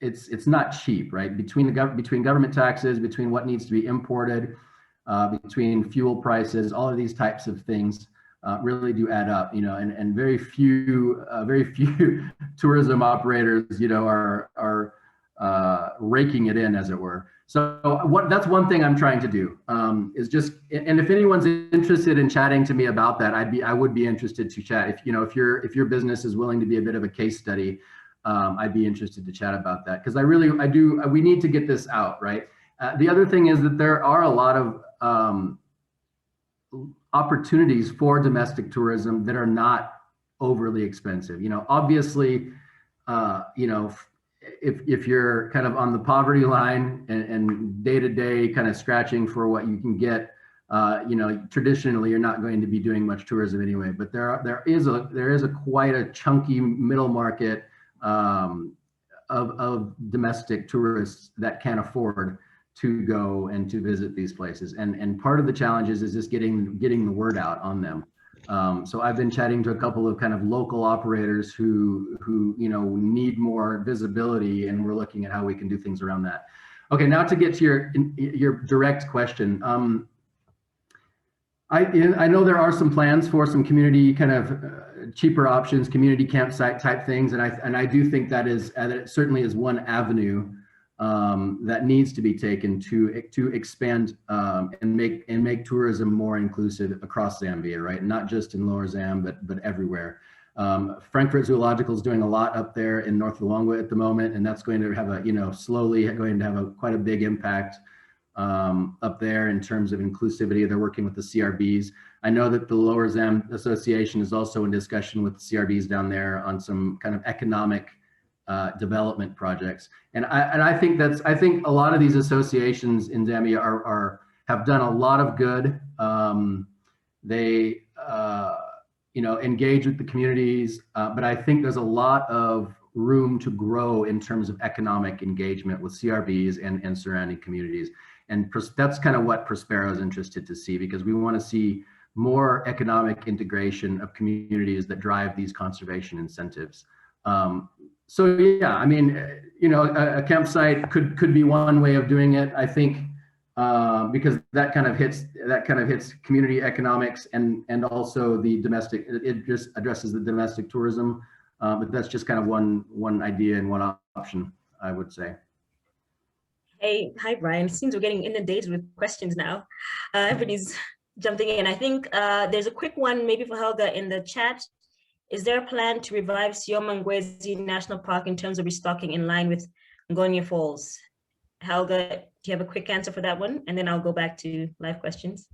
It's not cheap, right? Between government taxes, between what needs to be imported, between fuel prices, all of these types of things really do add up, and very few tourism operators, are raking it in, as it were. So that's one thing I'm trying to do, is just, and if anyone's interested in chatting to me about that, I would be interested to chat. If your business is willing to be a bit of a case study, I'd be interested to chat about that, because we need to get this out, right? The other thing is that there are a lot of opportunities for domestic tourism that are not overly expensive. Obviously, if you're kind of on the poverty line and day to day kind of scratching for what you can get, traditionally you're not going to be doing much tourism anyway. But there is a quite a chunky middle market of domestic tourists that can afford to go and to visit these places. And part of the challenge is just getting the word out on them. So I've been chatting to a couple of kind of local operators who need more visibility, and we're looking at how we can do things around that. Okay, now to get to your direct question. I know there are some plans for some community kind of cheaper options, community campsite type things, and I do think that it certainly is one avenue that needs to be taken to expand and make tourism more inclusive across Zambia, right? Not just in Lower Zam, but everywhere. Frankfurt Zoological is doing a lot up there in North Luangwa at the moment, and that's going to have slowly going to have quite a big impact up there in terms of inclusivity. They're working with the CRBs. I know that the Lower Zam Association is also in discussion with the CRBs down there on some kind of economic development projects, and I think a lot of these associations in Zambia have done a lot of good. They engage with the communities, but I think there's a lot of room to grow in terms of economic engagement with CRBs and surrounding communities, and that's kind of what Prospero is interested to see, because we want to see more economic integration of communities that drive these conservation incentives. So yeah, I mean, a campsite could be one way of doing it, I think, because that kind of hits community economics and also the domestic. It just addresses the domestic tourism, but that's just kind of one idea and one option, I would say. Hey, hi, Brian. It seems we're getting inundated with questions now. Everybody's jumping in. I think there's a quick one maybe for Helga in the chat. Is there a plan to revive Sioma-Ngwezi National Park in terms of restocking in line with Ngonya Falls? Helga, do you have a quick answer for that one? And then I'll go back to live questions.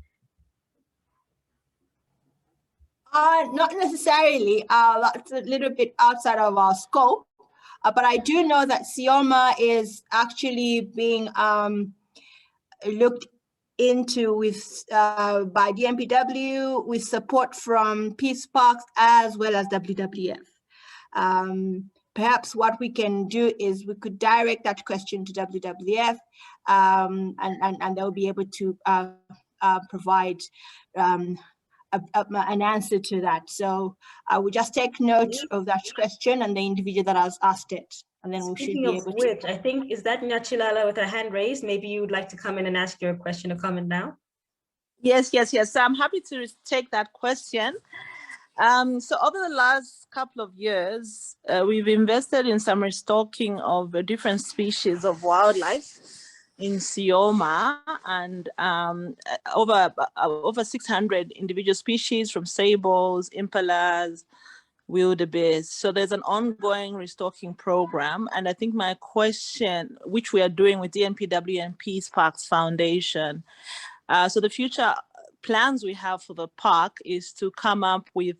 Not necessarily. That's a little bit outside of our scope. But I do know that Sioma is actually being looked into with by DMPW with support from Peace Parks as well as WWF. Perhaps what we can do is we could direct that question to WWF and they'll be able to provide an answer to that. So I will just take note of that question and the individual that has asked it, and then we should be able to. Which, I think, is that Nyachilala with her hand raised? Maybe you would like to come in and ask your question or comment now? Yes. So I'm happy to take that question. So over the last couple of years, we've invested in some restocking of different species of wildlife in Sioma, and over 600 individual species from sables, impalas, wildebeest. So there's an ongoing restocking program. And I think my question, which we are doing with DNPW and Peace Parks Foundation, so the future plans we have for the park is to come up with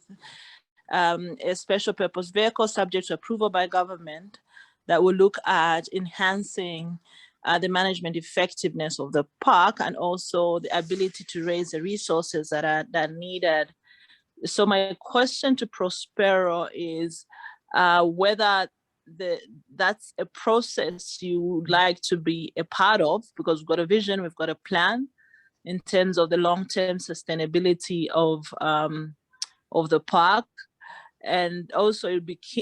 a special purpose vehicle subject to approval by government that will look at enhancing the management effectiveness of the park and also the ability to raise the resources that are needed. So my question to Prospero is whether that's a process you would like to be a part of, because we've got a vision, we've got a plan in terms of the long-term sustainability of the park. And also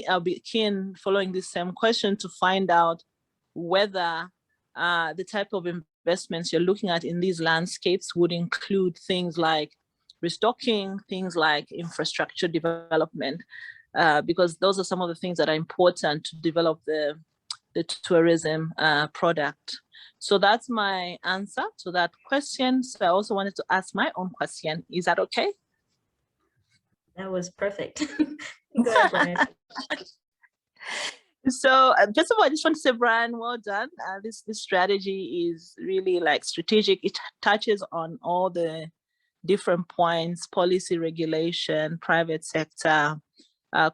I'll be keen following this same question to find out whether the type of investments you're looking at in these landscapes would include things like restocking, things like infrastructure development, because those are some of the things that are important to develop the tourism product. So that's my answer to that question. So I also wanted to ask my own question. Is that okay? That was perfect. Go ahead, Brian. So first of all, I just want to say, Brian, well done. This strategy is really like strategic. It touches on all the different points: policy, regulation, private sector,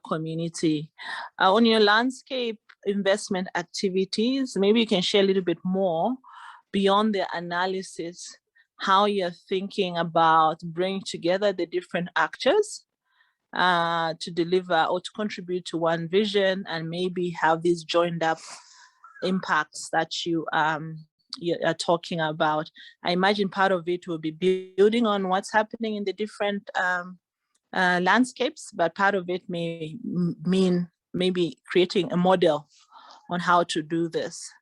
community. On your landscape investment activities, maybe you can share a little bit more beyond the analysis, how you're thinking about bringing together the different actors to deliver or to contribute to one vision, and maybe have these joined up impacts that you are talking about. I imagine part of it will be building on what's happening in the different landscapes, but part of it may mean maybe creating a model on how to do this.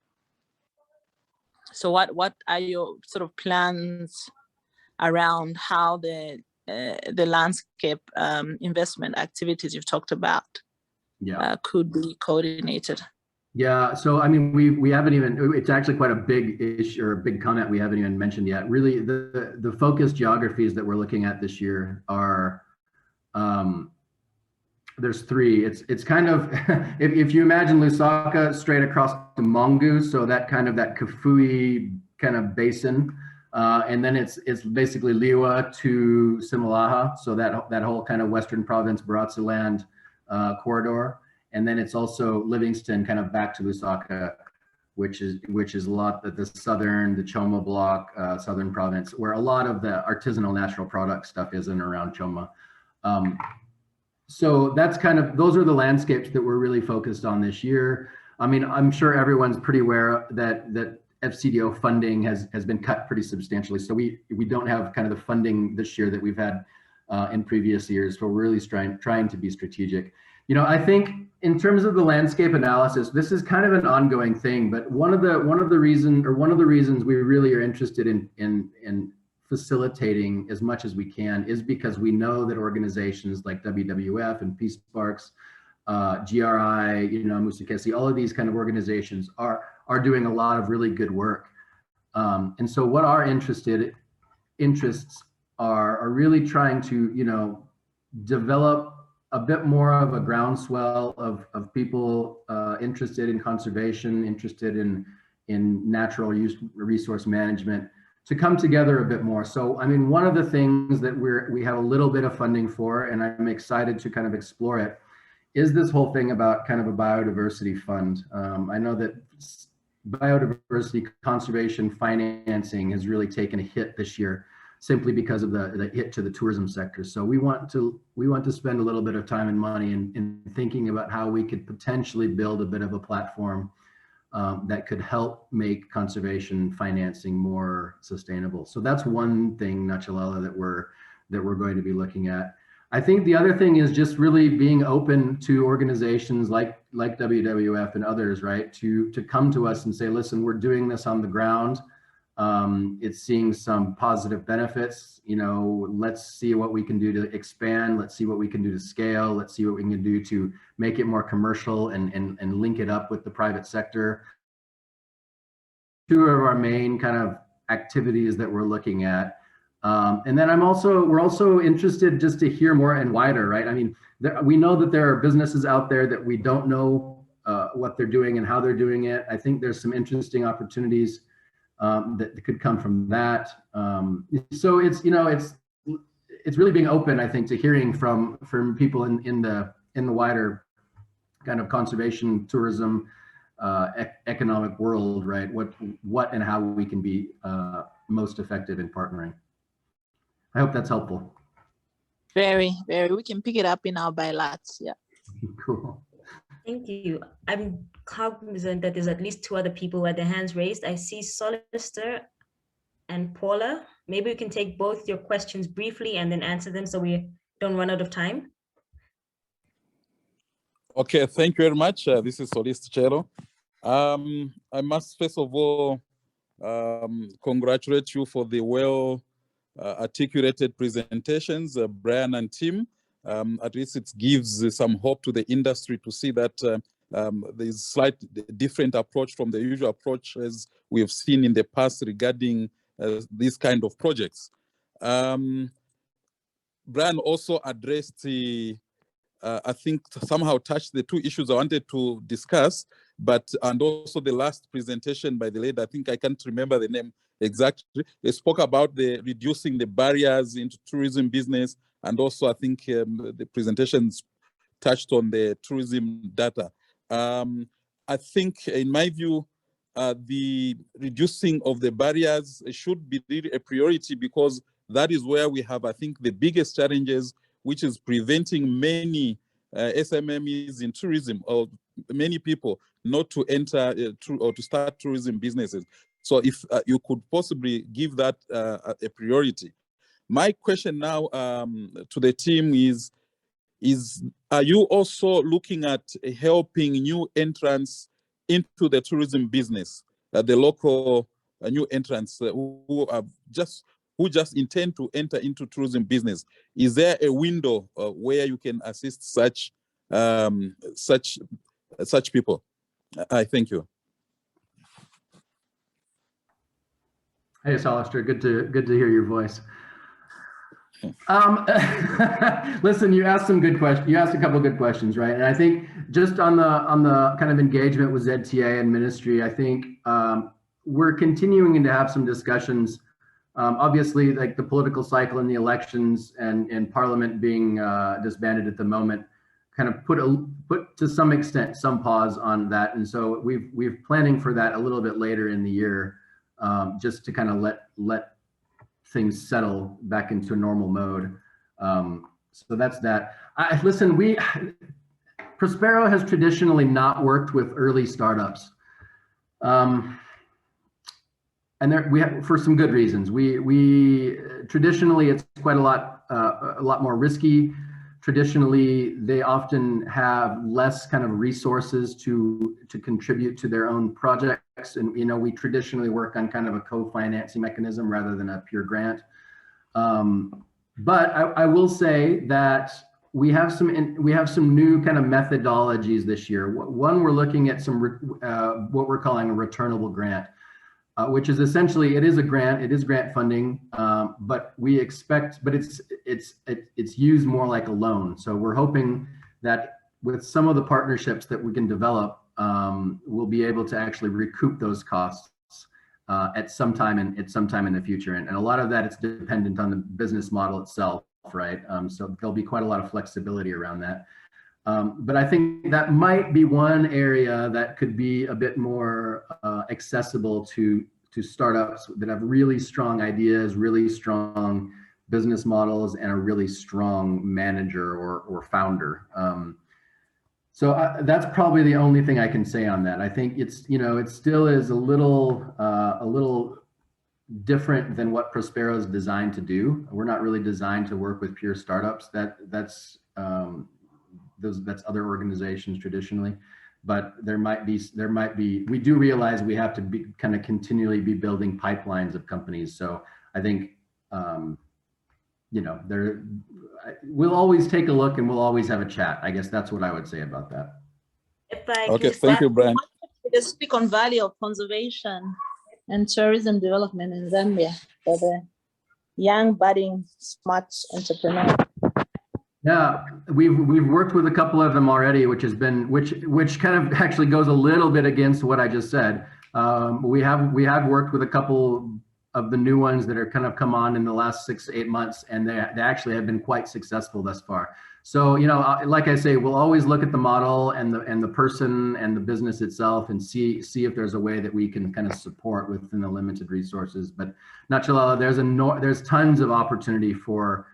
So what are your sort of plans around how the landscape investment activities you've talked about could be coordinated? Yeah, so I mean, we haven't even, it's actually quite a big issue or a big comment we haven't even mentioned yet. Really, the focus geographies that we're looking at this year are, there's three. It's kind of, if you imagine Lusaka straight across to Mongoose, so that kind of that Kafue kind of basin, and then it's basically Liwa to Simalaha, so that whole kind of Western Province, Baratsuland corridor. And then it's also Livingston kind of back to Lusaka, which is a lot that the Choma block, Southern Province, where a lot of the artisanal natural product stuff is in around Choma. So that's kind of, those are the landscapes that we're really focused on this year. I mean, I'm sure everyone's pretty aware that FCDO funding has been cut pretty substantially. So we don't have kind of the funding this year that we've had in previous years. So we're really trying to be strategic. You know, I think in terms of the landscape analysis, this is kind of an ongoing thing, but one of the reasons we really are interested in facilitating as much as we can is because we know that organizations like WWF and Peace Parks, GRI, you know, Musukesi, all of these kind of organizations are doing a lot of really good work And so what our interests are really trying to, you know, develop a bit more of a groundswell of people interested in conservation, interested in natural resource management, to come together a bit more. So, I mean, one of the things that we have a little bit of funding for, and I'm excited to kind of explore it, is this whole thing about kind of a biodiversity fund. I know that biodiversity conservation financing has really taken a hit this year, simply because of the hit to the tourism sector. So we want to spend a little bit of time and money in thinking about how we could potentially build a bit of a platform that could help make conservation financing more sustainable. So that's one thing, Nachalala, that we're going to be looking at. I think the other thing is just really being open to organizations like WWF and others, right? To come to us and say, listen, we're doing this on the ground. It's seeing some positive benefits. You know, let's see what we can do to expand. Let's see what we can do to scale. Let's see what we can do to make it more commercial and link it up with the private sector. Two of our main kind of activities that we're looking at. And then we're also interested just to hear more and wider, right? I mean, we know that there are businesses out there that we don't know what they're doing and how they're doing it. I think there's some interesting opportunities that could come from that. So it's, you know, it's really being open, I think, to hearing from people in the wider kind of conservation, tourism, economic world, right? What and how we can be most effective in partnering. I hope that's helpful. Very, very. We can pick it up in our bilaterals. Yeah. Cool. Thank you. I'm cognizant that there's at least two other people with their hands raised. I see Solister and Paula. Maybe we can take both your questions briefly and then answer them so we don't run out of time. Okay, thank you very much. This is Solister. I must first of all congratulate you for the well articulated presentations, Brian and team. At least it gives some hope to the industry to see that there's slight different approach from the usual approaches we have seen in the past regarding these kind of projects. Brian also addressed I think somehow touched the two issues I wanted to discuss, and also the last presentation by the lady, I think I can't remember the name exactly. They spoke about the reducing the barriers into tourism business, and also I think the presentations touched on the tourism data. I think in my view, the reducing of the barriers should be really a priority, because that is where we have, I think, the biggest challenges, which is preventing many SMMEs in tourism, or many people not to enter or to start tourism businesses. So if you could possibly give that a priority. My question now to the team is are you also looking at helping new entrants into the tourism business, the local new entrants who just intend to enter into tourism business? Is there a window where you can assist such people? I thank you. Hey, Solister, good to hear your voice. Listen, you asked some good questions. You asked a couple of good questions, right? And I think just on the kind of engagement with ZTA and ministry, I think we're continuing to have some discussions. Obviously, like the political cycle and the elections and Parliament being disbanded at the moment, kind of put to some extent some pause on that, and so we've planning for that a little bit later in the year, just to kind of let things settle back into normal mode. So that's that. Listen, Prospero has traditionally not worked with early startups. And we have, for some good reasons. We traditionally, it's quite a lot more risky. Traditionally, they often have less kind of resources to contribute to their own projects, and we traditionally work on kind of a co-financing mechanism rather than a pure grant. But I will say that we have some new kind of methodologies this year. One, we're looking at some what we're calling a returnable grant. which is essentially, it is grant funding, but it's used more like a loan. So we're hoping that with some of the partnerships that we can develop, we'll be able to actually recoup those costs at some time in the future. And a lot of that is dependent on the business model itself, right? So there'll be quite a lot of flexibility around that. But I think that might be one area that could be a bit more accessible to startups that have really strong ideas, really strong business models, and a really strong manager or founder. So that's probably the only thing I can say on that. I think it still is a little different than what Prospero is designed to do. We're not really designed to work with pure startups. That's other organizations traditionally, but we do realize we have to be kind of continually be building pipelines of companies. So I think, we'll always take a look and we'll always have a chat. I guess that's what I would say about that. Okay, thank you, Brian. Just speak on value of conservation and tourism development in Zambia for the young, budding, smart entrepreneurs. Yeah, we've worked with a couple of them already, which kind of actually goes a little bit against what I just said. We have worked with a couple of the new ones that are kind of come on in the last 6 to 8 months, and they actually have been quite successful thus far. So, like I say, we'll always look at the model and the person and the business itself and see if there's a way that we can kind of support within the limited resources. But Nachalala, there's tons of opportunity for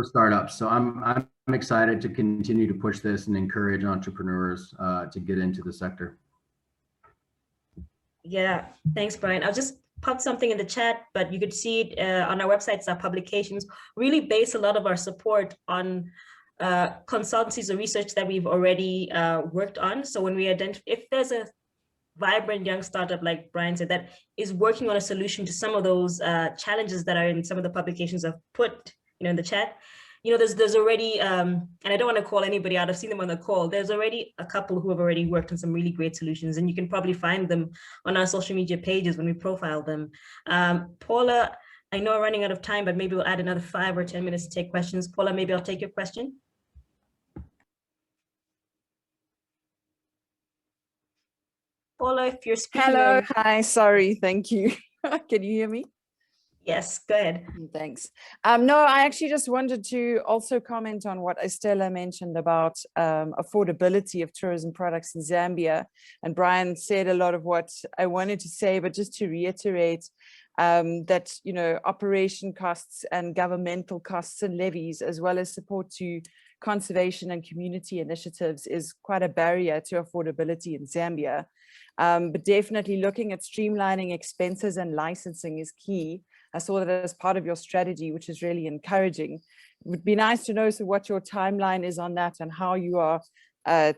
startups. So I'm excited to continue to push this and encourage entrepreneurs to get into the sector. Yeah, thanks, Brian. I'll just pop something in the chat, but you could see it on our websites. Our publications really base a lot of our support on consultancies or research that we've already worked on. So when we identify, if there's a vibrant young startup, like Brian said, that is working on a solution to some of those challenges that are in some of the publications I've put in the chat, there's already, and I don't want to call anybody out, I've seen them on the call, there's already a couple who have already worked on some really great solutions, and you can probably find them on our social media pages when we profile them. Paula, I know we're running out of time, but maybe we'll add another 5 or 10 minutes to take questions. Paula, maybe I'll take your question. Paula, if you're speaking. Hello, hi, sorry, thank you. Can you hear me? Yes, go ahead. Thanks. No, I actually just wanted to also comment on what Estela mentioned about affordability of tourism products in Zambia. And Brian said a lot of what I wanted to say, but just to reiterate that, operation costs and governmental costs and levies, as well as support to conservation and community initiatives, is quite a barrier to affordability in Zambia. But definitely looking at streamlining expenses and licensing is key. I saw that as part of your strategy, which is really encouraging. It would be nice to know what your timeline is on that and how you are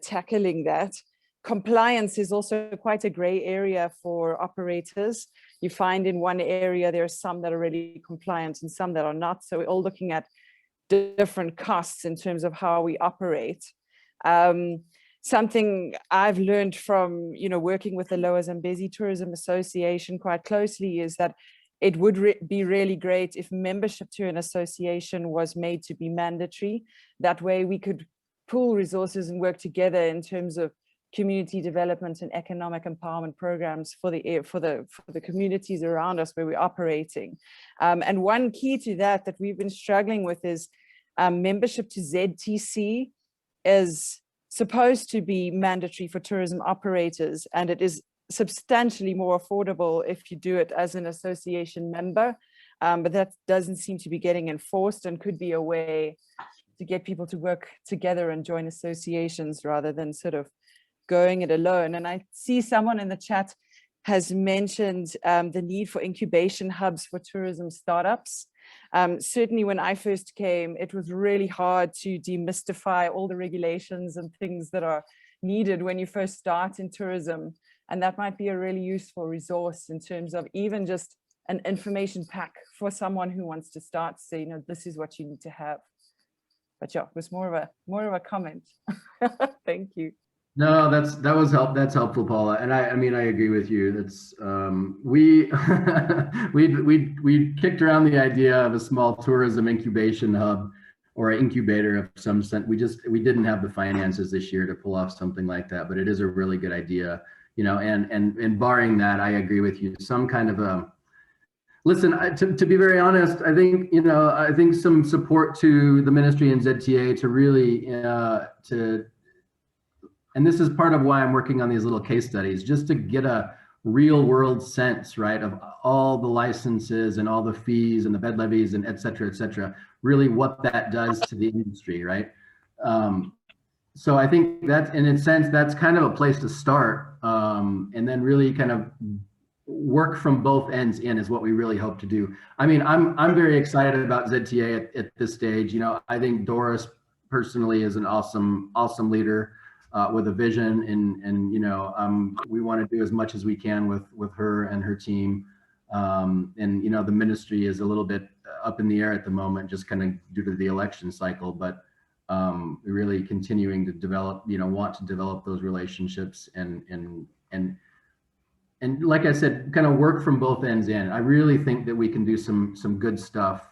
tackling that. Compliance is also quite a gray area for operators. You find in one area there are some that are really compliant and some that are not. So we're all looking at different costs in terms of how we operate. Something I've learned from working with the Lower Zambezi Tourism Association quite closely is that it would be really great if membership to an association was made to be mandatory. That way we could pool resources and work together in terms of community development and economic empowerment programs for the communities around us where we're operating. And one key to that we've been struggling with is membership to ZTC is supposed to be mandatory for tourism operators, and it is substantially more affordable if you do it as an association member, but that doesn't seem to be getting enforced, and could be a way to get people to work together and join associations rather than sort of going it alone. And I see someone in the chat has mentioned the need for incubation hubs for tourism startups. Certainly when I first came, it was really hard to demystify all the regulations and things that are needed when you first start in tourism. And that might be a really useful resource in terms of even just an information pack for someone who wants to start, say, this is what you need to have. But yeah, it was more of a comment. Thank you. No, that's helpful, Paula. And I mean, I agree with you. That's we we kicked around the idea of a small tourism incubation hub or an incubator of some sense. We didn't have the finances this year to pull off something like that, but it is a really good idea, you know, and barring that, I agree with you. Some kind of a listen, to be very honest, I think, you know, I think some support to the ministry and ZTA to really and this is part of why I'm working on these little case studies, just to get a real world sense, right, of all the licenses and all the fees and the bed levies and et cetera, really what that does to the industry, right? So I think that's, in a sense, that's kind of a place to start, and then really kind of work from both ends in is what we really hope to do. I mean, I'm very excited about ZTA at this stage. You know, I think Doris personally is an awesome leader. With a vision, and you know, we want to do as much as we can with her and her team, and you know, the ministry is a little bit up in the air at the moment, just kind of due to the election cycle, but really continuing to develop, you know, want to develop those relationships and like I said, kind of work from both ends in. I really think that we can do some good stuff,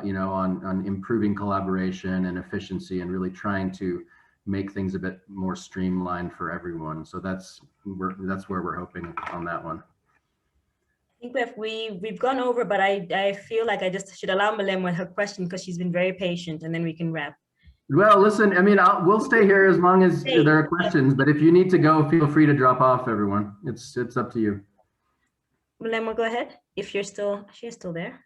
you know, on improving collaboration and efficiency, and really trying to make things a bit more streamlined for everyone. So that's where we're hoping on that one. I think we've gone over, but I feel like I just should allow Malem her question because she's been very patient, and then we can wrap. Well, listen, I mean, we'll stay here as long as there are questions, but if you need to go, feel free to drop off, everyone. It's up to you. Malem, go ahead. If she's still there.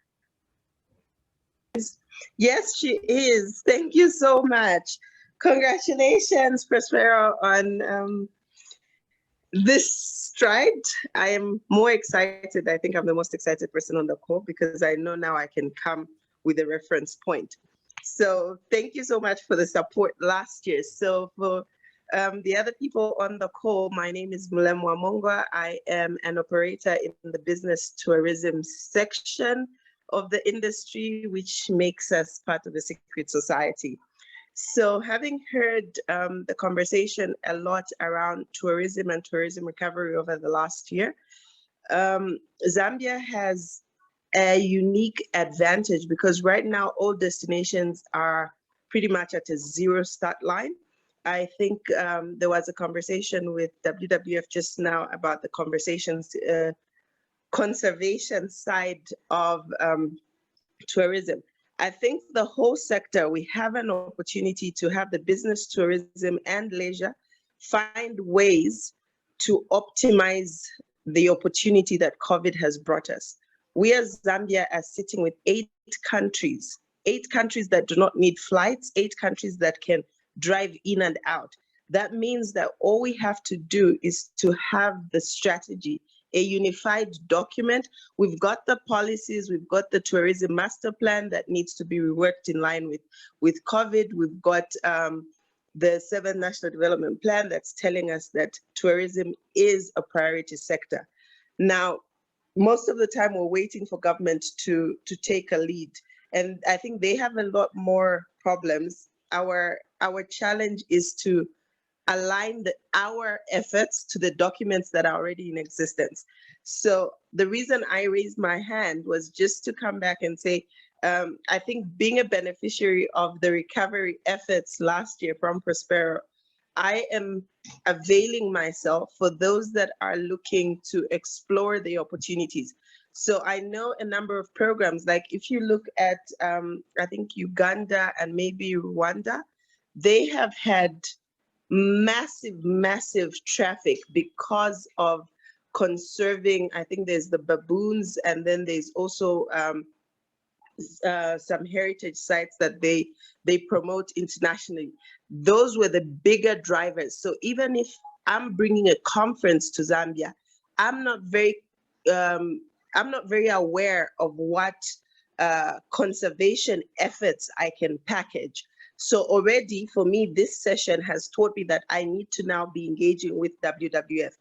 Yes, she is. Thank you so much. Congratulations, Prospero, on this stride. I am more excited. I think I'm the most excited person on the call because I know now I can come with a reference point. So thank you so much for the support last year. So for the other people on the call, my name is Mulemwa Mongwa. I am an operator in the business tourism section of the industry, which makes us part of the secret society. So having heard the conversation a lot around tourism and tourism recovery over the last year, Zambia has a unique advantage because right now all destinations are pretty much at a zero start line. I think there was a conversation with WWF just now about the conservation side of tourism. I think the whole sector, we have an opportunity to have the business, tourism, and leisure find ways to optimize the opportunity that COVID has brought us. We as Zambia are sitting with 8 countries that do not need flights, 8 countries that can drive in and out. That means that all we have to do is to have the strategy, a unified document. We've got the policies, we've got the tourism master plan that needs to be reworked in line with COVID. We've got the 7th National Development Plan that's telling us that tourism is a priority sector. Now, most of the time we're waiting for government to take a lead. And I think they have a lot more problems. Our challenge is to align our efforts to the documents that are already in existence. So the reason I raised my hand was just to come back and say, I think being a beneficiary of the recovery efforts last year from Prospero, I am availing myself for those that are looking to explore the opportunities. So I know a number of programs, like if you look at, I think Uganda and maybe Rwanda, they have had massive traffic because of conserving. I think there's the baboons, and then there's also some heritage sites that they promote internationally. Those were the bigger drivers. So even if I'm bringing a conference to Zambia, I'm not very aware of what conservation efforts I can package. So already for me, this session has taught me that I need to now be engaging with WWF.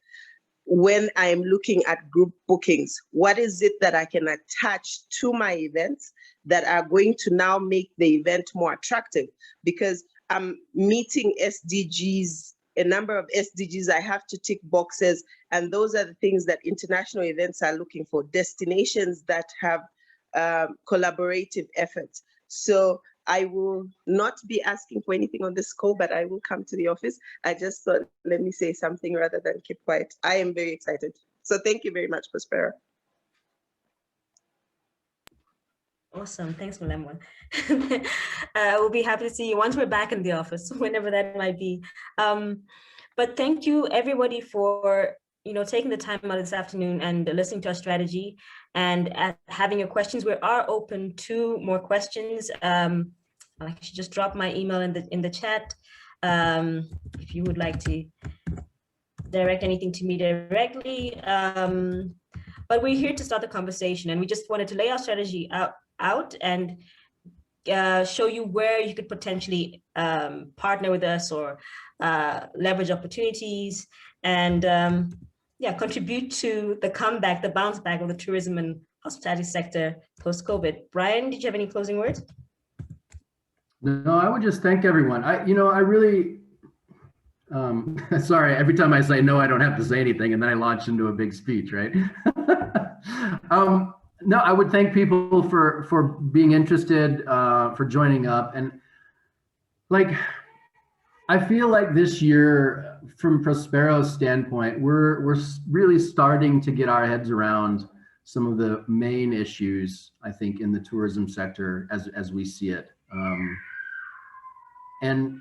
When I am looking at group bookings, what is it that I can attach to my events that are going to now make the event more attractive? Because I'm meeting SDGs a number of SDGs. I have to tick boxes. And those are the things that international events are looking for, destinations that have collaborative efforts. So I will not be asking for anything on this call, but I will come to the office. I just thought, let me say something rather than keep quiet. I am very excited. So thank you very much, Prospero. Awesome. Thanks, Malemwa. We'll be happy to see you once we're back in the office, whenever that might be. But thank you, everybody, for taking the time out this afternoon and listening to our strategy and having your questions. We are open to more questions. I should just drop my email in the chat if you would like to direct anything to me directly. But we're here to start the conversation, and we just wanted to lay our strategy out and show you where you could potentially partner with us or leverage opportunities and contribute to the comeback, the bounce back of the tourism and hospitality sector post-COVID. Brian, did you have any closing words? No, I would just thank everyone. I really, sorry, every time I say no, I don't have to say anything, and then I launch into a big speech, right? No, I would thank people for being interested, for joining up. And I feel like this year, from Prospero's standpoint, we're really starting to get our heads around some of the main issues, I think, in the tourism sector as we see it. And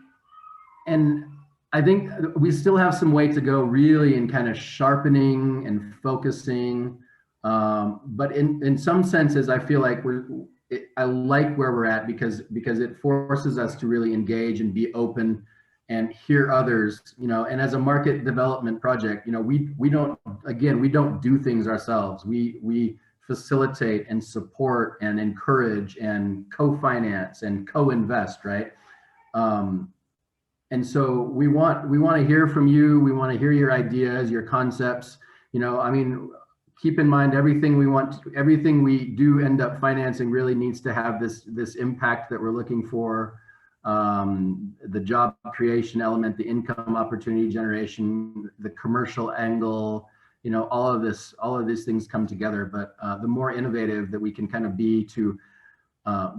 I think we still have some way to go really in kind of sharpening and focusing. But in some senses, I feel like I like where we're at because it forces us to really engage and be open and hear others, and as a market development project, we don't do things ourselves. We facilitate and support and encourage and co-finance and co-invest, right? And so we want to hear from you. We want to hear your ideas, your concepts. Keep in mind everything we do end up financing really needs to have this impact that we're looking for. The job creation element, the income opportunity generation, the commercial angle, all of these things come together. But the more innovative that we can kind of be to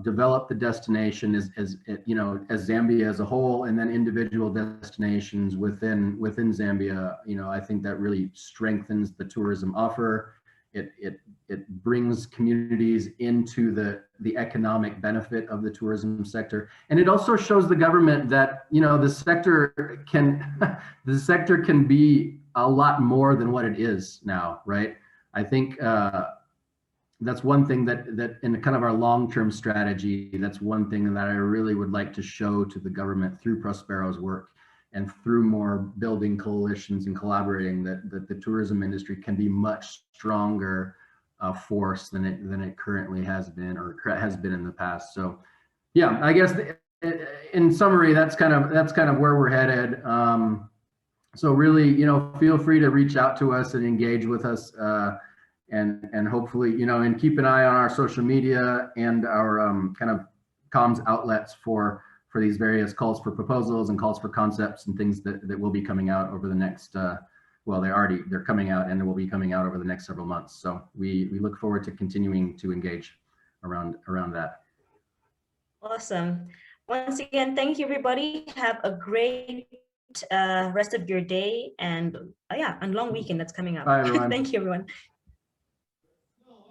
develop the destination as Zambia as a whole, and then individual destinations within Zambia, I think that really strengthens the tourism offer. It brings communities into the economic benefit of the tourism sector, and it also shows the government that the sector can be a lot more than what it is now, right? I think that's one thing that in kind of our long-term strategy, that's one thing that I really would like to show to the government through Prospero's work and through more building coalitions and collaborating, that the tourism industry can be much stronger force than it currently has been or has been in the past. So yeah, I guess in summary, that's kind of where we're headed. So really, feel free to reach out to us and engage with us, and hopefully, and keep an eye on our social media and our kind of comms outlets for these various calls for proposals and calls for concepts and things that will be coming out over the next, they're coming out and will be coming out over the next several months. So we look forward to continuing to engage around that. Awesome. Once again, thank you, everybody. Have a great rest of your day and long weekend that's coming up. Bye, everyone. Thank you, everyone.